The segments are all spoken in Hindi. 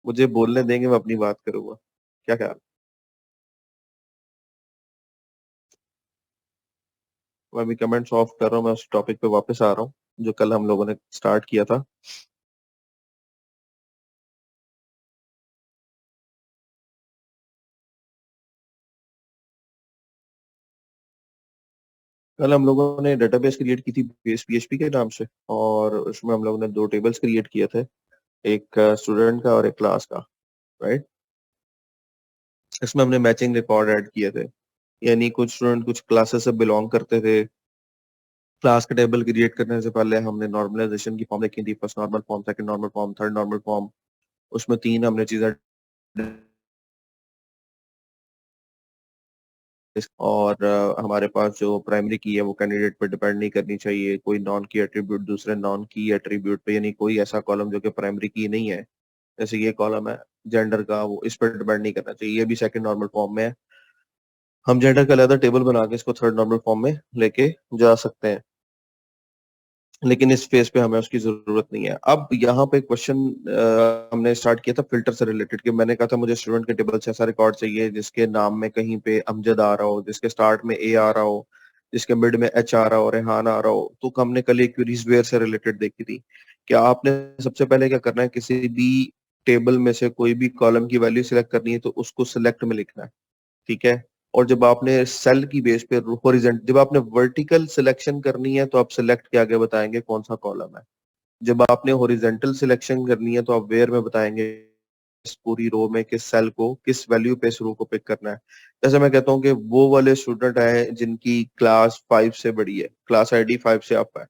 मुझे बोलने देंगे, मैं अपनी बात करूंगा। क्या ख्याल? मैं अभी कमेंट्स ऑफ कर रहा हूँ, मैं उस टॉपिक पे वापस आ रहा हूँ जो कल हम लोगों ने स्टार्ट किया था। कल हम लोगों ने डेटाबेस क्रिएट की थी बेस पीएचपी के नाम से, और उसमें हम लोगों ने दो टेबल्स क्रिएट किए थे, एक स्टूडेंट का और एक क्लास का। राइट। इसमें हमने मैचिंग रिकॉर्ड ऐड किए थे, यानी कुछ स्टूडेंट कुछ क्लासेस से बिलोंग करते थे। क्लास का टेबल क्रिएट करने से पहले हमने नॉर्मलाइजेशन की फॉर्म देखी थी, first normal form, second normal form, third normal form. उसमें तीन हमने चीजें, और हमारे पास जो प्राइमरी की है वो कैंडिडेट पर डिपेंड नहीं करनी चाहिए, कोई नॉन की एट्रीब्यूट दूसरे नॉन की एट्रीब्यूट पे, यानी कोई ऐसा कॉलम जो कि प्राइमरी की नहीं है, जैसे ये कॉलम है जेंडर का, वो इस पर डिपेंड नहीं करना चाहिए। ये भी सेकंड नॉर्मल फॉर्म में है। हम जेंडर का अलग टेबल बना के इसको थर्ड नॉर्मल फॉर्म में लेके जा सकते हैं, लेकिन इस फेज पे हमें उसकी जरूरत नहीं है। अब यहाँ पे क्वेश्चन हमने स्टार्ट किया था फिल्टर से रिलेटेड, कि मैंने कहा था मुझे स्टूडेंट के टेबल से ऐसा रिकॉर्ड चाहिए जिसके नाम में कहीं पे अमजद आ रहा हो, जिसके स्टार्ट में ए आ रहा हो, जिसके मिड में एच आ रहा हो, रेहान आ रहा हो। तो हमने कल एक क्वेरीज वेयर से रिलेटेड देखी थी। क्या आपने सबसे पहले क्या करना है, किसी भी टेबल में से कोई भी कॉलम की वैल्यू सिलेक्ट करनी है तो उसको सिलेक्ट में लिखना है। ठीक है। और जब आपने सेल की बेस पे हॉरिजेंट, जब आपने वर्टिकल सिलेक्शन करनी है तो आप सिलेक्ट के आगे बताएंगे कौन सा कॉलम है। जब आपने हॉरिजेंटल सिलेक्शन करनी है तो आप वेयर में बताएंगे इस पूरी रो में किस सेल को, किस वैल्यू पे इस रो को पिक करना है। जैसे मैं कहता हूँ कि वो वाले स्टूडेंट है जिनकी क्लास 5 से बड़ी है, क्लास आईडी 5 से अप है,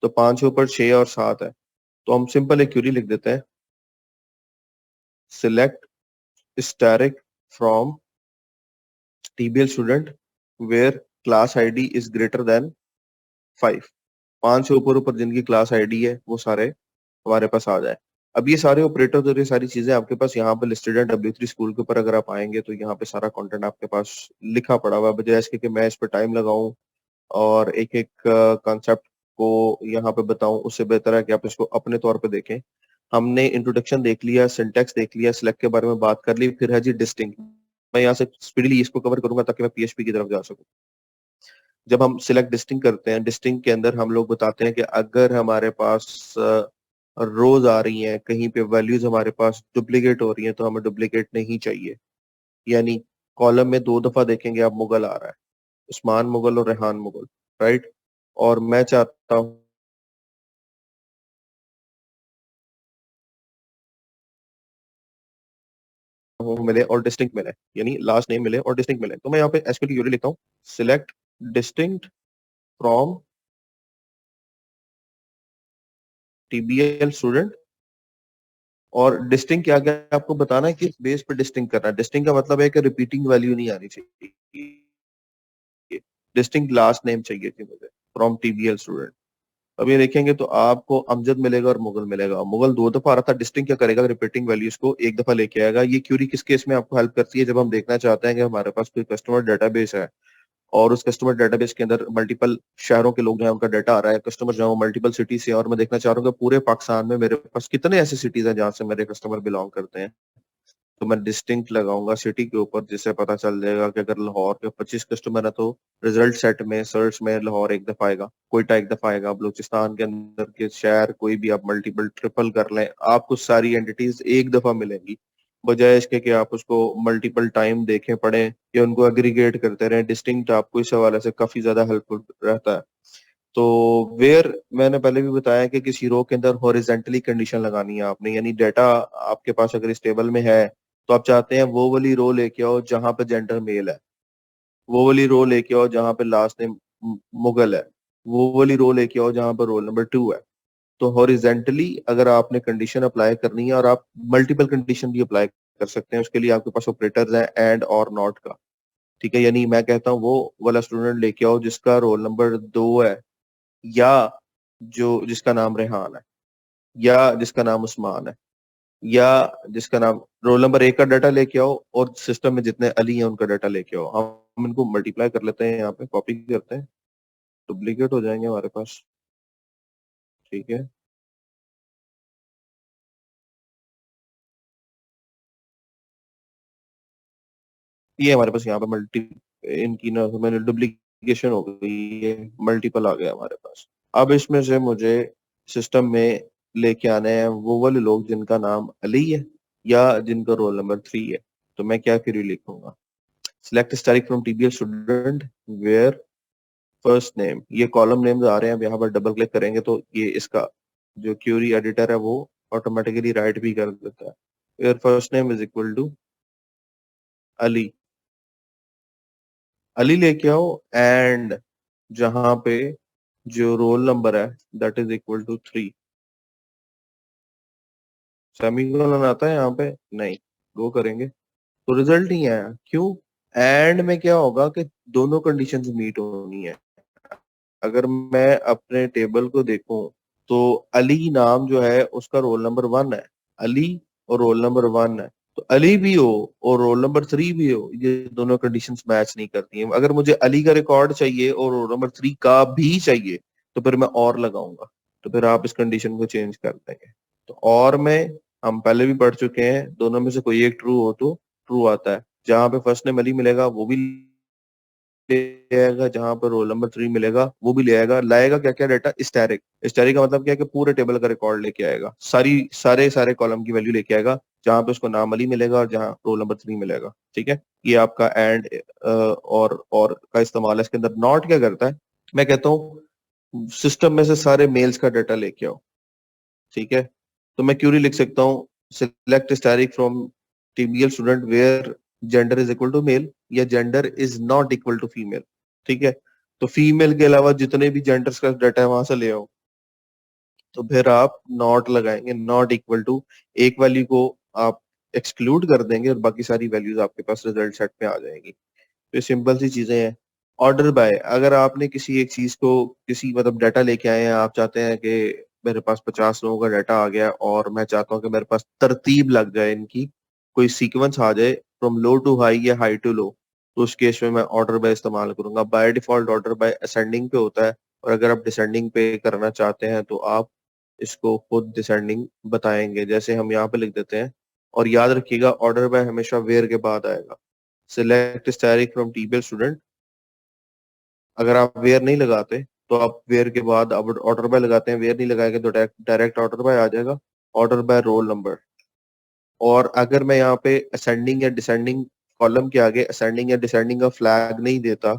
तो 5 के ऊपर 6 और 7 है, तो हम सिंपल एक क्वेरी लिख देते हैं, select static from TBL student where class ID is greater than 5। 5 से ऊपर ऊपर जिनकी क्लास आईडी है वो सारे हमारे पास आ जाए। अब ये सारे ऑपरेटर और ये सारी चीजें आपके पास यहाँ पे लिस्टेड है W3 स्कूल के ऊपर। अगर आप आएंगे तो यहाँ पे सारा कंटेंट आपके पास लिखा पड़ा हुआ है, बजाय इसके कि मैं इस पर टाइम लगाऊं और एक एक कॉन्सेप्ट को यहाँ पे बताऊं, उससे बेहतर है कि आप इसको अपने तौर पे देखें। हमने इंट्रोडक्शन देख लिया, सिंटेक्स देख लिया, सिलेक्ट के बारे में बात कर ली, फिर है जी डिस्टिंक्ट। मैं यहाँ से स्पीडली इसको कवर करूंगा ताकि मैं पीएचपी की तरफ जा सकूं। जब हम सिलेक्ट डिस्टिंग करते हैं, डिस्टिंग के अंदर हम लोग बताते हैं कि अगर हमारे पास रोज आ रही हैं, कहीं पे वैल्यूज हमारे पास डुप्लीकेट हो रही हैं, तो हमें डुप्लीकेट नहीं चाहिए। यानी कॉलम में दो दफा देखेंगे आप मुगल आ रहा है, उस्मान मुगल और रेहान मुगल। राइट। और मैं चाहता हूँ मिले और डिस्टिंक्ट मिले, यानी लास्ट नेम मिले और डिस्टिंक्ट मिले, तो मैं यहाँ पे एसक्यूएल की क्वेरी लिखता हूँ, select distinct from TBL student. और डिस्टिंग क्या क्या आपको बताना है, किस बेस पे डिस्टिंग करना है। डिस्टिंग का मतलब है कि रिपीटिंग वैल्यू नहीं आनी चाहिए, डिस्टिंग लास्ट नेम चाहिए थी मुझे फ्रॉम टीबीएल स्टूडेंट। अब ये देखेंगे तो आपको अमजद मिलेगा और मुगल मिलेगा। मुगल दो दफा आ रहा था, डिस्टिंग क्या करेगा, रिपीटिंग वैल्यूज को एक दफा लेके आएगा। ये क्यूरी किस केस में आपको हेल्प करती है, जब हम देखना चाहते हैं कि हमारे पास कोई कस्टमर डेटाबेस है और उस कस्टमर डेटाबेस के अंदर मल्टीपल शहरों के लोग जो है उनका डाटा आ रहा है, कस्टमर जो है वो मल्टीपल सिटी से, और मैं देखना चाह रहा हूँ कि पूरे पाकिस्तान में मेरे पास कितने ऐसे सिटीज हैं जहाँ से मेरे कस्टमर बिलोंग करते हैं। तो मैं डिस्टिंक्ट लगाऊंगा सिटी के ऊपर, जिससे पता चल जाएगा कि अगर लाहौर के 25 कस्टमर है तो रिजल्ट सेट में सर्च में लाहौर एक दफा आएगा, कोयटा एक दफा आएगा। बलूचिस्तान के अंदर के शहर कोई भी आप मल्टीपल ट्रिपल कर लें, आपको सारी एंटिटीज एक दफा मिलेंगी, बजाय इसके कि आप उसको मल्टीपल टाइम देखें पढ़ें या उनको एग्रीगेट करते रहें। डिस्टिंक्ट आपको इस हवाले से काफी ज्यादा हेल्पफुल रहता है। तो वेयर मैंने पहले भी बताया कि किसी रो के अंदर हॉरिजेंटली कंडीशन लगानी है आपने, यानी डाटा आपके पास अगर इस टेबल में है तो आप चाहते हैं वो वाली रो लेके आओ जहां पे जेंडर मेल है, वो वाली रो लेके आओ जहां पे लास्ट नेम मुगल है, वो वाली रो लेके आओ जहां पर रोल नंबर 2 है। तो हॉरिजेंटली अगर आपने कंडीशन अप्लाई करनी है, और आप मल्टीपल कंडीशन भी अप्लाई कर सकते हैं, उसके लिए आपके पास ऑपरेटर्स हैं एंड और नॉट का। ठीक है। यानी मैं कहता हूँ वो वाला स्टूडेंट लेके आओ जिसका रोल नंबर 2 है, या जो जिसका नाम रेहान है, या जिसका नाम उस्मान है, या जिसका नाम, रोल नंबर 1 का डाटा लेके आओ और सिस्टम में जितने अली हैं उनका डाटा लेके आओ। हम इनको मल्टीप्लाई कर लेते हैं, यहाँ पे कॉपी करते हैं, डुप्लीकेट हो जाएंगे हमारे पास। ठीक है। ये हमारे पास यहाँ पे इनकी ना मैंने डुप्लीकेशन हो गई, ये मल्टीपल आ गया हमारे पास। अब इसमें से मुझे सिस्टम में लेके आने हैं वो वाले लोग जिनका नाम अली है या जिनका रोल नंबर 3 है। तो मैं क्या क्वेरी लिखूंगा? Select static from TBL student where first name, ये कॉलम नेम्स आ रहे हैं। अब यहाँ पर डबल क्लिक करेंगे तो ये इसका जो क्यूरी एडिटर है वो ऑटोमेटिकली राइट भी कर देता है। Where first name is equal to Ali, Ali लेके आओ, एंड जहां पे जो रोल नंबर है that is equal to 3। Semicolon आता है यहाँ पे? नहीं। गो करेंगे तो रिजल्ट नहीं आया, क्यों? एंड में क्या होगा कि दोनों कंडीशंस मीट होनी है। अगर मैं अपने टेबल को देखूं तो अली नाम जो है उसका रोल नंबर 1 है, अली और रोल नंबर 1 है, तो अली भी हो और रोल नंबर 3 भी हो, ये दोनों कंडीशंस मैच नहीं करती हैं। अगर मुझे अली का रिकॉर्ड चाहिए और रोल नंबर 3 का भी चाहिए तो फिर मैं और लगाऊंगा, तो फिर आप इस कंडीशन को चेंज कर देंगे। तो और में हम पहले भी पढ़ चुके हैं, दोनों में से कोई एक ट्रू हो तो ट्रू आता है। जहां पे फर्स्ट नेम अली मिलेगा वो भी ले आएगा, जहां पर रोल नंबर 3 मिलेगा वो भी ले आएगा। लाएगा क्या क्या डाटा? स्टैटिक। स्टैटिक का मतलब क्या है कि पूरे टेबल का रिकॉर्ड लेके आएगा, सारे कॉलम की वैल्यू लेके आएगा, जहां पे उसको नाम अली मिलेगा और जहां रोल नंबर 3 मिलेगा। ठीक है, ये आपका एंड और का इस्तेमाल है। इसके अंदर नॉट क्या करता है? मैं कहता हूँ सिस्टम में से सारे मेल्स का डाटा लेके आओ। ठीक है, तो मैं क्यूरी लिख सकता हूँ select static from TBL student where gender is equal to male या gender is not equal to female. ठीक है, तो फीमेल के अलावा जितने भी जेंडर्स का डाटा है वहां से ले आओ। तो फिर आप नॉट लगाएंगे, नॉट इक्वल टू, एक वैल्यू को आप एक्सक्लूड कर देंगे और बाकी सारी वैल्यूज आपके पास रिजल्ट सेट में आ जाएंगी। तो ये सिंपल सी चीजें हैं। ऑर्डर बाय, अगर आपने किसी एक चीज को किसी मतलब डाटा लेके आए हैं, आप चाहते हैं कि मेरे पास 50 लोगों का डाटा आ गया और मैं चाहता हूँ कि मेरे पास तरतीब लग जाए, इनकी कोई सीक्वेंस आ जाए फ्रॉम लो टू हाई या हाई टू लो, तो उस केस में मैं ऑर्डर बाय इस्तेमाल करूंगा। By default order by ascending पे होता है, और अगर आप डिसेंडिंग पे करना चाहते हैं तो आप इसको खुद डिसेंडिंग बताएंगे, जैसे हम यहाँ पे लिख देते हैं। और याद रखिएगा ऑर्डर बाय हमेशा वेयर के बाद आएगा। Select static from TBL student, अगर आप वेयर नहीं लगाते तो आप वेयर के बाद अब ऑर्डर बाय लगाते हैं, वेयर नहीं लगाएंगे तो डायरेक्ट ऑर्डर बाय आ जाएगा, ऑर्डर बाय रोल नंबर। और अगर मैं यहाँ पे असेंडिंग या डिसेंडिंग कॉलम के आगे असेंडिंग या डिसेंडिंग का फ्लैग नहीं देता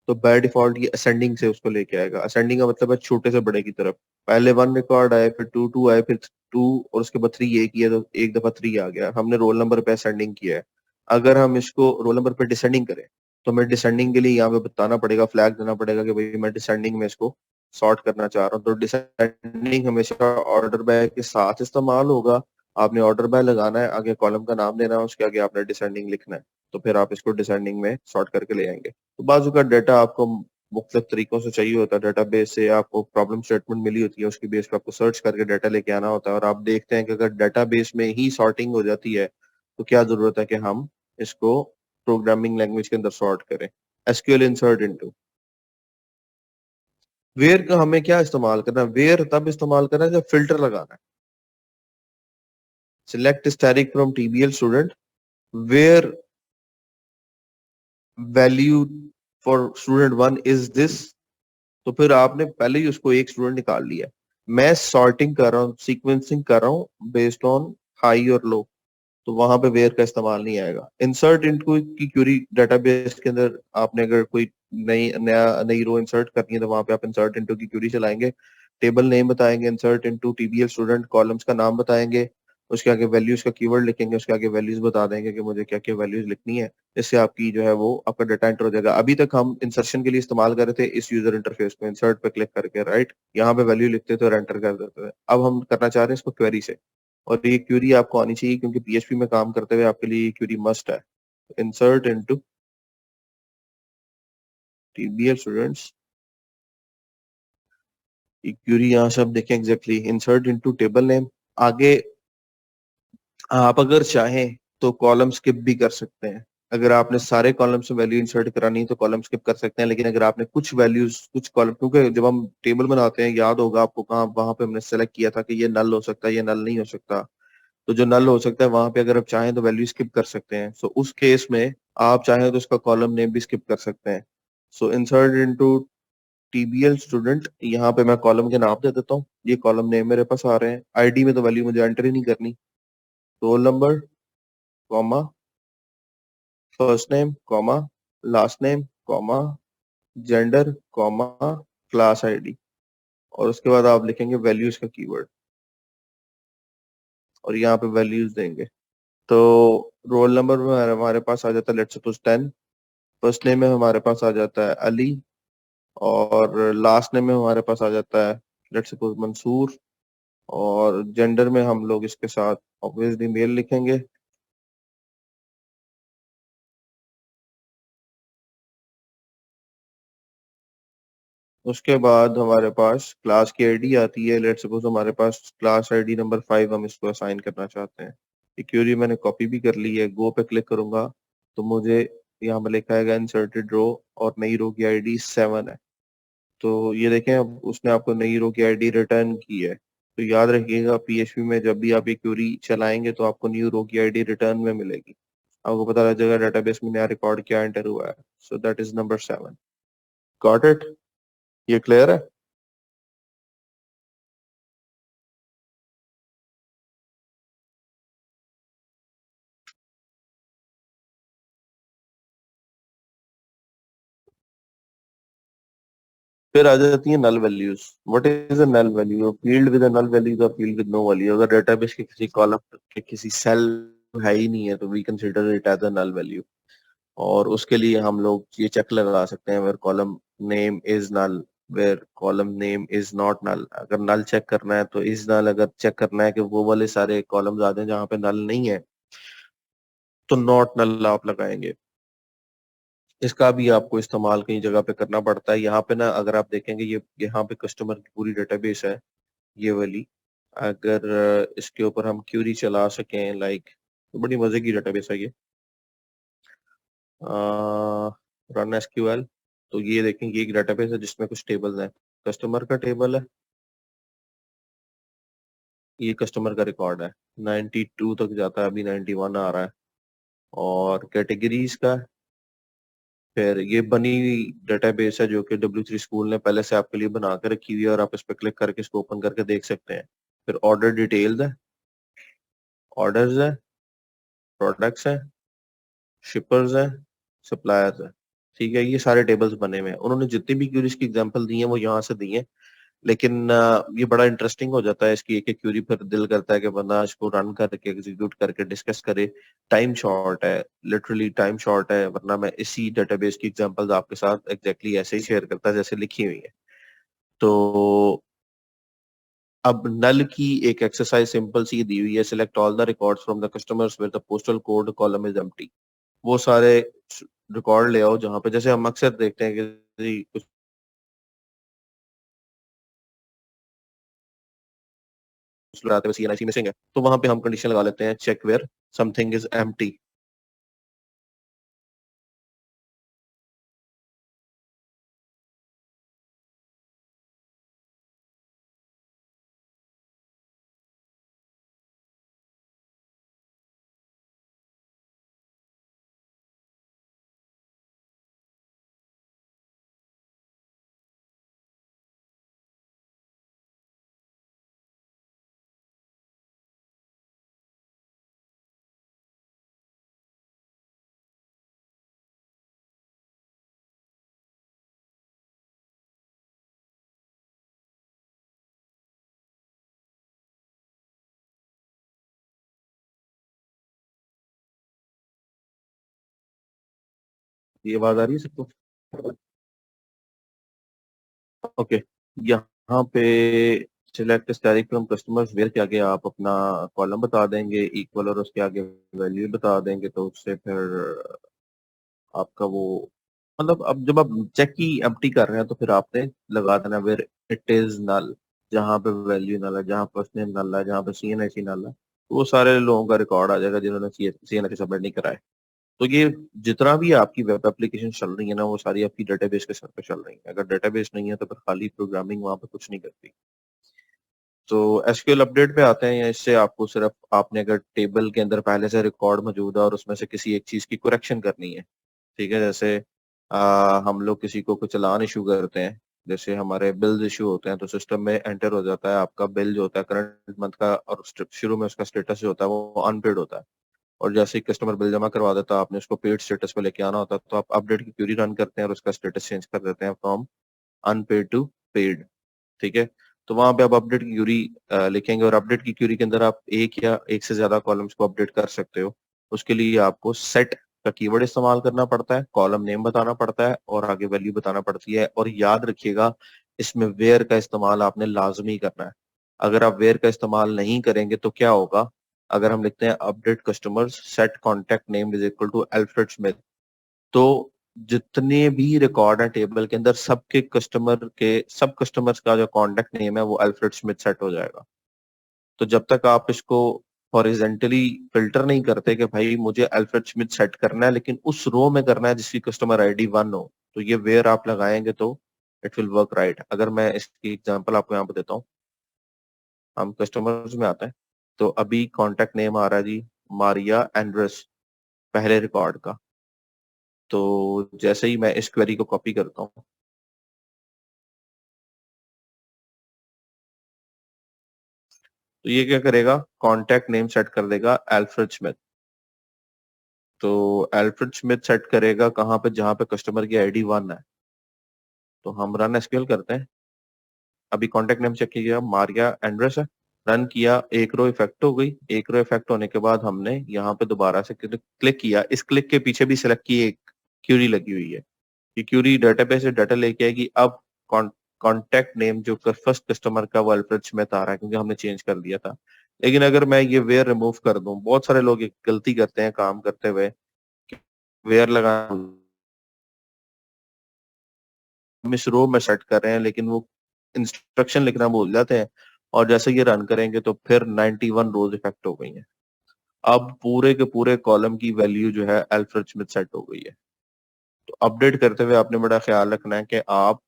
तो बाय डिफॉल्ट ये असेंडिंग से उसको लेके आएगा। असेंडिंग का मतलब है छोटे से बड़े की तरफ, पहले 1 रिकॉर्ड आए, फिर 2 2 आए, फिर 2, और उसके बाद 3 एक किया तो एक दफा 3 आ गया, हमने रोल नंबर पे असेंडिंग किया है। अगर हम इसको रोल नंबर पे डिसेंडिंग करें तो हमें डिसेंडिंग के लिए यहाँ पे बताना पड़ेगा, फ्लैग देना पड़ेगा कि भाई मैं डिसेंडिंग में इसको सॉर्ट करना चाह रहा हूँ। तो डिसेंडिंग हमेशा ऑर्डर बाय के साथ इस्तेमाल होगा। आपने ऑर्डर बाय लगाना है, आगे कॉलम का नाम देना है, उसके आगे आपने डिसेंडिंग लिखना है, तो फिर आप इसको डिसेंडिंग में सॉर्ट करके ले आएंगे। तो बाजू का डाटा आपको मुख्तलिफ तरीकों से चाहिए होता है, डाटाबेस से आपको प्रॉब्लम स्टेटमेंट मिली होती है, उसकी बेस पे आपको सर्च करके डाटा लेके आना होता है। और आप देखते हैं कि अगर डाटाबेस में ही सॉर्टिंग हो जाती है तो क्या जरूरत है कि हम इसको प्रोग्रामिंग लैंग्वेज के अंदर सॉर्ट करें। एसक्यूएल इंसर्ट इनटू, वेयर का हमें क्या इस्तेमाल करना है? वेयर तब इस्तेमाल करना है जब फिल्टर लगाना है। Select static from TBL student where value for student 1 is this, तो फिर आपने पहले ही उसको एक स्टूडेंट निकाल लिया। मैं सॉर्टिंग कर रहा हूँ, सीक्वेंसिंग कर रहा हूँ बेस्ड ऑन हाई और लो, तो वहां पे वेयर का इस्तेमाल नहीं आएगा। इंसर्ट इनटू की क्यूरी डेटाबेस के अंदर आपने अगर कोई नई रो इंसर्ट करनी है तो वहां पे आप इंसर्ट इनटू की क्यूरी चलाएंगे, टेबल नेम बताएंगे, इंसर्ट इनटू टीबीएल स्टूडेंट, कॉलम्स का नाम बताएंगे, उसके आगे वैल्यूज का कीवर्ड लिखेंगे, उसके आगे वैल्यूज बता देंगे कि मुझे क्या क्या वैल्यूज लिखनी है। इससे आपकी जो है वो आपका डाटा एंटर हो जाएगा। अभी तक हम इंसर्शन के लिए इस्तेमाल कर रहे थे इस यूजर इंटरफेस को, इंसर्ट पे क्लिक करके, राइट, यहाँ पे वैल्यू लिखते थे और एंटर कर देते थे। अब हम करना चाह रहे हैं इसको क्वेरी से, और ये क्यूरी आपको आनी चाहिए क्योंकि पीएचपी में काम करते हुए आपके लिए ये क्यूरी मस्ट है। इंसर्ट इनटू टीबीएल स्टूडेंट्स, ये क्यूरी यहाँ से आप देखें exactly insert into table name. आगे आप अगर चाहें तो कॉलम स्किप भी कर सकते हैं। अगर आपने सारे कॉलम से वैल्यू इंसर्ट करानी है तो कॉलम स्किप कर सकते हैं, लेकिन अगर आपने कुछ वैल्यूज कुछ कॉलम, क्योंकि जब हम टेबल बनाते हैं याद होगा आपको कहाँ वहां पे हमने सेलेक्ट किया था कि ये नल हो सकता है, ये नल नहीं हो सकता। तो जो नल हो सकता है वहां पे अगर आप चाहें तो वैल्यू स्किप कर सकते हैं। सो उस केस में आप चाहें तो उसका कॉलम नेम भी स्किप कर सकते हैं। सो इंसर्ट इनटू टीबीएल स्टूडेंट, यहाँ पे मैं कॉलम के नाम दे देता हूँ, ये कॉलम नेम मेरे पास आ रहे हैं। आईडी में तो वैल्यू मुझे एंटर ही नहीं करनी। Roll number, comma, first name, comma, last name, comma, gender, comma, class ID, और उसके बाद आप लिखेंगे वैल्यूज का कीवर्ड और यहाँ पे वैल्यूज देंगे। तो रोल नंबर में हमारे पास आ जाता है लेट्स सपोज 10, फर्स्ट नेम में हमारे पास आ जाता है अली, और लास्ट नेम में हमारे पास आ जाता है लेट्स सपोज मंसूर, और जेंडर में हम लोग इसके साथ ऑब्वियसली मेल लिखेंगे। उसके बाद हमारे पास क्लास की आईडी आती है, लेट्स सपोज हमारे पास क्लास आईडी नंबर 5 हम इसको असाइन करना चाहते हैं। ये क्यूरी मैंने कॉपी भी कर ली है, गो पे क्लिक करूंगा तो मुझे यहाँ पे लिखा है इंसर्टेड रो, और नई रो की आईडी 7 है। तो ये देखें अब उसने आपको नई रो की आईडी रिटर्न की है। तो याद रखिएगा पीएचपी में जब भी आप ये क्यूरी चलाएंगे तो आपको न्यू रो की आईडी रिटर्न में मिलेगी। आपको पता लग जाएगा डेटाबेस में नया रिकॉर्ड क्या एंटर हुआ है। So that is number 7। Got it? ये क्लियर है? फिर आ जाती है null values. What is a null value? Field with a null value, field with no value. अगर डेटाबेस के किसी कॉलम के किसी सेल है ही नहीं है तो we consider it as a null value. और उसके लिए हम लोग ये चेक लगा सकते हैं where column name is null, where column name is not null. अगर नल चेक करना है तो इज नल, अगर चेक करना है कि वो वाले सारे कॉलम्स आते हैं जहाँ पे नल नहीं है तो नॉट नल आप लगाएंगे। इसका भी आपको इस्तेमाल कई जगह पे करना पड़ता है। यहाँ पे ना अगर आप देखेंगे ये यहाँ पे कस्टमर की पूरी डेटाबेस है ये वाली। अगर इसके ऊपर हम क्यूरी चला सकें लाइक, तो बड़ी मजे की डेटाबेस है ये। रन एसक्यूएल, तो ये देखेंगे ये एक डेटाबेस है जिसमें कुछ टेबल्स हैं। कस्टमर का टेबल है, ये कस्टमर का रिकॉर्ड है, 92 तक जाता है, अभी 91 आ रहा है। और कैटेगरीज का, फिर ये बनी हुई डेटाबेस है जो कि W3 स्कूल ने पहले से आपके लिए बना के रखी हुई है, और आप इस पर क्लिक करके इसको ओपन करके देख सकते हैं। फिर ऑर्डर डिटेल्स है, ऑर्डर्स है, प्रोडक्ट्स है, शिपर्स है, सप्लायर्स है। ठीक है, ये सारे टेबल्स बने हुए हैं। उन्होंने जितनी भी क्यूरीज की एग्जांपल दी है वो यहाँ से दी है। लेकिन ये बड़ा इंटरेस्टिंग हो जाता है इसकी एक एक क्यूरी पर। दिल करता है कि बंदा इसको रन करके एग्जीक्यूट करके डिस्कस करे। टाइम शॉर्ट है, लिटरली टाइम शॉर्ट है, वरना मैं इसी डेटाबेस की एग्जांपल्स आपके साथ एग्जैक्टली ऐसे ही शेयर करता जैसे लिखी हुई है। तो अब नल की एक एक्सरसाइज सिंपल सी दी हुई है, select all the records from the customers where the postal code column is empty. वो सारे रिकॉर्ड ले आओ जहाँ पे, जैसे हम अक्सर देखते हैं कि कुछ लगाते हैं सीएनआईसी मिसिंग है, तो वहां पे हम कंडीशन लगा लेते हैं check where something is empty. ये आवाज आ रही है सबको? ओके। यहाँ पे select static from customers where के आगे आप अपना कॉलम बता देंगे इक्वल, और उसके आगे वैल्यू बता देंगे। तो उससे फिर आपका वो, मतलब अब जब आप चेक की एम्प्टी कर रहे हैं तो फिर आपने लगा देना वेयर इट इज नल, जहाँ पे वैल्यू नल है, जहाँ फर्स्ट नेम नल है, जहाँ पे सीएनआईसी नल है, तो वो सारे लोगों का रिकॉर्ड आ जाएगा जिन्होंने सीएनआईसी सबमिट नहीं कराए। तो ये जितना भी आपकी वेब एप्लीकेशन चल रही है ना वो सारी आपकी डेटाबेस के सर पे चल रही है। अगर डेटाबेस नहीं है तो फिर खाली प्रोग्रामिंग वहां पे कुछ नहीं करती। तो एसक्यूएल अपडेट पे आते हैं, या इससे आपको सिर्फ आपने अगर टेबल के अंदर पहले से रिकॉर्ड मौजूद है और उसमें से किसी एक चीज की करेक्शन करनी है, ठीक है, जैसे हम लोग किसी को कुछ चालान इशू करते हैं, जैसे हमारे बिल्स इशू होते हैं, तो सिस्टम में एंटर हो जाता है आपका बिल जो होता है करंट मंथ का, और शुरू में उसका स्टेटस जो होता है वो अनपेड होता है। और जैसे ही कस्टमर बिल जमा करवा देता है, आपने उसको पेड स्टेटस पे लेके आना होता है, तो आप अपडेट की क्यूरी रन करते हैं और उसका स्टेटस चेंज कर देते हैं फ्रॉम अनपेड टू पेड। ठीक है, तो वहां पे आप अपडेट की क्यूरी लिखेंगे, और अपडेट की क्यूरी के अंदर आप एक या एक से ज्यादा कॉलम्स को अपडेट कर सकते हो। उसके लिए आपको सेट का कीवर्ड इस्तेमाल करना पड़ता है, कॉलम नेम बताना पड़ता है, और आगे वैल्यू बताना पड़ती है। और याद रखिएगा, इसमें वेयर का इस्तेमाल आपने लाजमी करना है। अगर आप वेयर का इस्तेमाल नहीं करेंगे तो क्या होगा, अगर हम लिखते हैं update customers set contact name is equal to Alfred Smith, तो जितने भी रिकॉर्ड है टेबल के अंदर, सब कस्टमर्स का जो कॉन्टेक्ट नेम है वो अल्फ्रेड स्मिथ सेट हो जाएगा। तो जब तक आप इसको हॉरिजेंटली फिल्टर नहीं करते कि भाई मुझे अल्फ्रेड स्मिथ सेट करना है लेकिन उस रो में करना है जिसकी कस्टमर आईडी 1 हो, तो ये वेयर आप लगाएंगे तो इट विल वर्क राइट। अगर मैं इसकी एग्जांपल आपको यहाँ पे देता हूँ, हम कस्टमर्स में आते हैं, तो अभी कॉन्टेक्ट नेम आ रहा है जी मारिया एंड्रेस, पहले रिकॉर्ड का। तो जैसे ही मैं इस क्वेरी को कॉपी करता हूँ, तो ये क्या करेगा, कॉन्टैक्ट नेम सेट कर देगा अल्फ्रेड स्मिथ। तो अल्फ्रेड स्मिथ सेट करेगा कहाँ पे, जहां पे कस्टमर की आईडी 1 है। तो हम रन एसक्यूएल करते हैं, अभी कॉन्टैक्ट नेम चेक किया, मारिया एंड्रेस है। रन किया, एक रो इफेक्ट हो गई। एक रो इफेक्ट होने के बाद हमने यहाँ पे दोबारा से क्लिक किया, इस क्लिक के पीछे भी सिलेक्ट की एक क्यूरी लगी हुई है। ये क्यूरी डेटाबेस से डाटा लेके आएगी। अब कॉन्टैक्ट नेम जो फर्स्ट कस्टमर का वो अल्फ्रेड स्मिथ आ रहा है क्योंकि हमने चेंज कर दिया था। लेकिन अगर मैं ये वेयर रिमूव कर दूं, बहुत सारे लोग एक गलती करते हैं काम करते हुए, वेयर लगा, हम इस रो में सेट कर रहे हैं लेकिन वो इंस्ट्रक्शन लिखना भूल जाते हैं, और जैसे ये रन करेंगे तो फिर 91 रोज इफेक्ट हो गई हैं। अब पूरे के पूरे कॉलम की वैल्यू जो है अल्फ्रेड स्मिथ सेट हो गई है। तो अपडेट करते हुए आपने बड़ा ख्याल रखना है कि आप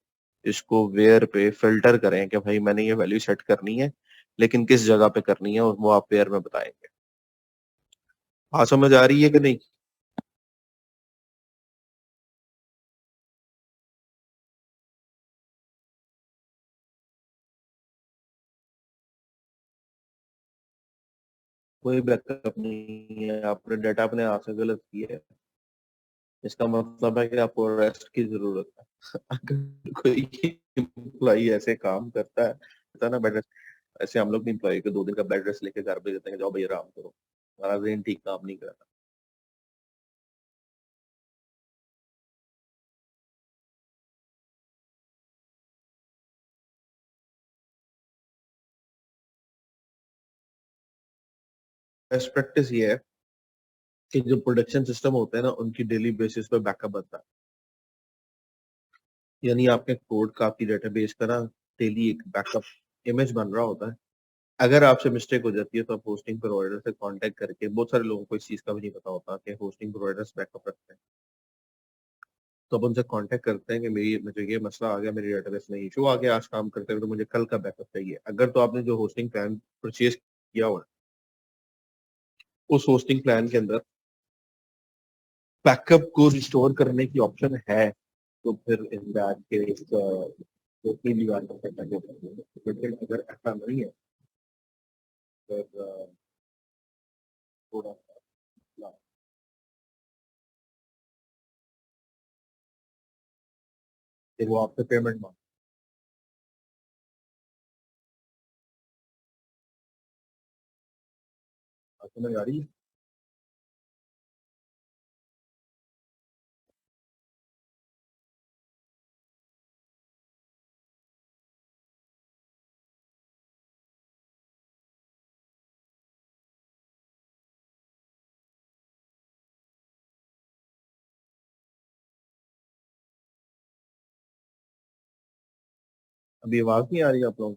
इसको वेयर पे फिल्टर करें कि भाई मैंने ये वैल्यू सेट करनी है, लेकिन किस जगह पे करनी है, और वो आप वेयर में बताएंगे। हाँ, समझ आ रही है कि नहीं? कोई बैकअप नहीं है, आपने डाटा अपने हाथ से गलत किया है, इसका मतलब है कि आपको रेस्ट की जरूरत है। अगर कोई एम्प्लॉई ऐसे काम करता है, पता ना बेड रेस्ट, ऐसे हम लोग भी एम्प्लॉई को 2 दिन का बेड रेस्ट लेके घर भेज देते हैं, जाओ भैया आराम करो, हमारा ब्रेन ठीक काम नहीं कर रहा। बेस्ट प्रैक्टिस ये है कि जो प्रोडक्शन सिस्टम होते हैं ना, उनकी डेली बेसिस पे बैकअप बनता है। यानी आपके कोड का, आपकी डेटाबेस का ना डेली एक बैकअप इमेज बन रहा होता है। अगर आपसे मिस्टेक हो जाती है तो आप होस्टिंग प्रोवाइडर से कांटेक्ट करके, बहुत सारे लोगों को इस चीज का भी नहीं पता होता कि होस्टिंग प्रोवाइडर्स बैकअप रखते हैं, तो अब उनसे कांटेक्ट करते हैं कि मेरी मुझे ये मसला आ गया, मेरी डेटाबेस में इशू आ गया आज काम करते हुए, तो मुझे कल का बैकअप चाहिए। अगर तो आपने जो होस्टिंग प्लान परचेज किया हुआ है, उस होस्टिंग प्लान के अंदर बैकअप को रिस्टोर करने की ऑप्शन है, तो फिर इस बैग के होस्टिंग दीवार पर करना है। लेकिन अगर ऐसा नहीं है, फिर थोड़ा सा फिर वो आपसे पेमेंट मांग। समझ आ रही है? अभी आवाज नहीं आ रही आप लोग?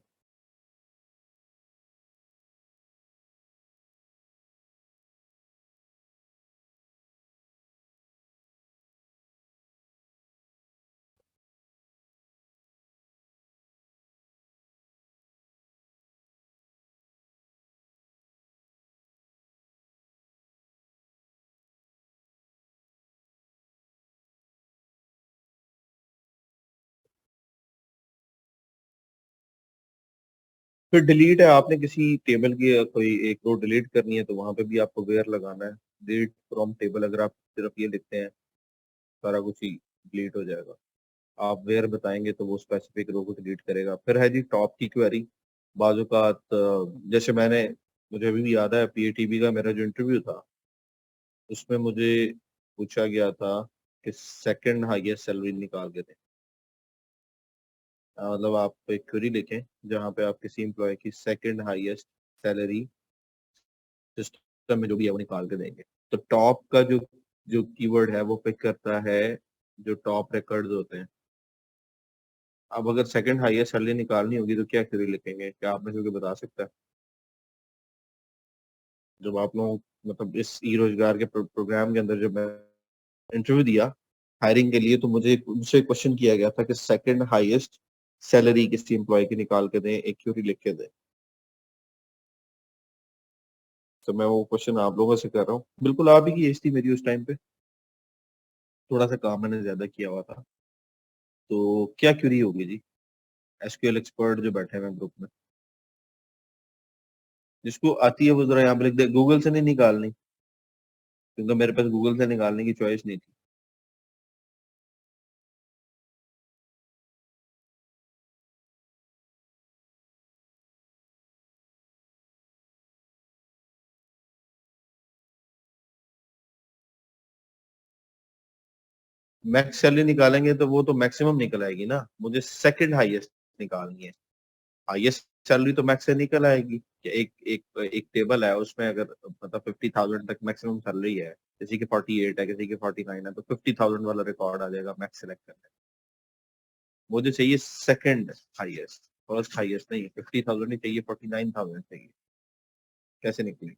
फिर डिलीट है, आपने किसी टेबल की कोई एक रो डिलीट करनी है तो वहां पे भी आपको वेयर लगाना है। डिलीट फ्रॉम टेबल, अगर आप सिर्फ ये लिखते हैं सारा कुछ ही डिलीट हो जाएगा। आप वेयर बताएंगे तो वो स्पेसिफिक रो को डिलीट करेगा। फिर है जी टॉप की क्वेरी। बाजू का जैसे मुझे अभी भी याद है पीएटीबी का मेरा जो इंटरव्यू था, उसमें मुझे पूछा गया था कि सेकंड हाईएस्ट सैलरी निकाल के दें। मतलब आप एक क्वेरी लिखें जहाँ पे आप किसी एम्प्लॉय की सेकंड हाईएस्ट सैलरी सिस्टम में जो भी है वो निकाल के देंगे। तो टॉप का जो जो कीवर्ड है वो पिक करता है जो टॉप रिकॉर्ड्स होते हैं। अब अगर सेकंड हाईएस्ट सैलरी निकालनी होगी तो क्या क्वेरी लिखेंगे? क्या आप में से कोई बता सकता है? जब आप लोग मतलब इस ई रोजगार के प्रोग्राम के अंदर जब मैं इंटरव्यू दिया हायरिंग के लिए, तो मुझसे क्वेश्चन किया गया था कि सेकंड हाईएस्ट सैलरी किसी एम्प्लॉय की निकाल के दें, एक क्वेरी लिख के दें। तो मैं वो क्वेश्चन आप लोगों से कर रहा हूँ। बिल्कुल आप ही की एज थी मेरी उस टाइम पे, थोड़ा सा काम मैंने ज्यादा किया हुआ था। तो क्या क्वेरी होगी जी? एसक्यूएल एक्सपर्ट जो बैठे हुए ग्रुप में, जिसको आती है वो जरा यहाँ पे लिख दे। गूगल से नहीं निकालनी, क्योंकि मेरे पास गूगल से निकालने की चॉइस नहीं थी। मैक्स सैलरी निकालेंगे तो वो तो मैक्सिमम निकल आएगी ना, मुझे सेकंड हाईएस्ट निकालनी है। हाईएस्ट सैलरी तो मैक्स से निकल आएगी कि एक टेबल है उसमें अगर मतलब 50,000 तक मैक्सिमम सैलरी है, किसी की 48 है, किसी की 49 है, तो 50,000 वाला रिकॉर्ड आ जाएगा मैक्स सेलेक्ट करने। मुझे चाहिए सेकंड हाईएस्ट, फर्स्ट हाईएस्ट नहीं। 50,000 नहीं चाहिए, 49,000 चाहिए। कैसे निकलेगी?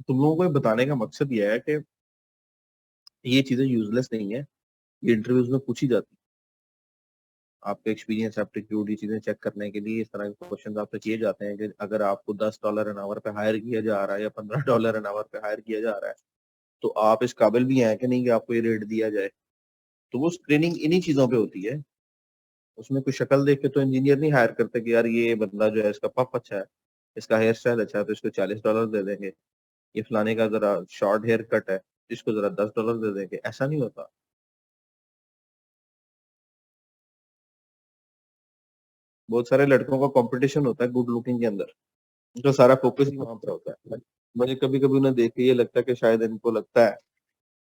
तुम लोगों को ये बताने का मकसद ये है कि ये चीजें यूजलेस नहीं है, ये इंटरव्यूज में पूछी जाती है। आपका एक्सपीरियंस, एप्टीट्यूड, ये चीजें चेक करने के लिए इस तरह के क्वेश्चन आपसे किए जाते हैं कि अगर आपको $10 एन आवर पे हायर किया जा रहा है या $15 एन आवर पे हायर किया जा रहा है, तो आप इस काबिल भी हैं कि नहीं कि आपको ये रेट दिया जाए। तो वो स्क्रीनिंग इन्हीं चीजों पे होती है। उसमें कोई शक्ल देख के तो इंजीनियर नहीं हायर करते कि यार ये बंदा जो है इसका पफ अच्छा है, इसका हेयर स्टाइल अच्छा है, तो इसको $40 दे देंगे। ये फलाने का जरा शॉर्ट हेयर कट है, इसको जरा $10 दे देंगे। ऐसा नहीं होता। बहुत सारे लड़कों का कंपटीशन होता है गुड लुकिंग के अंदर, उनका सारा फोकस ही वहां पर होता है। मुझे कभी कभी उन्हें देख के ये लगता है कि शायद इनको लगता है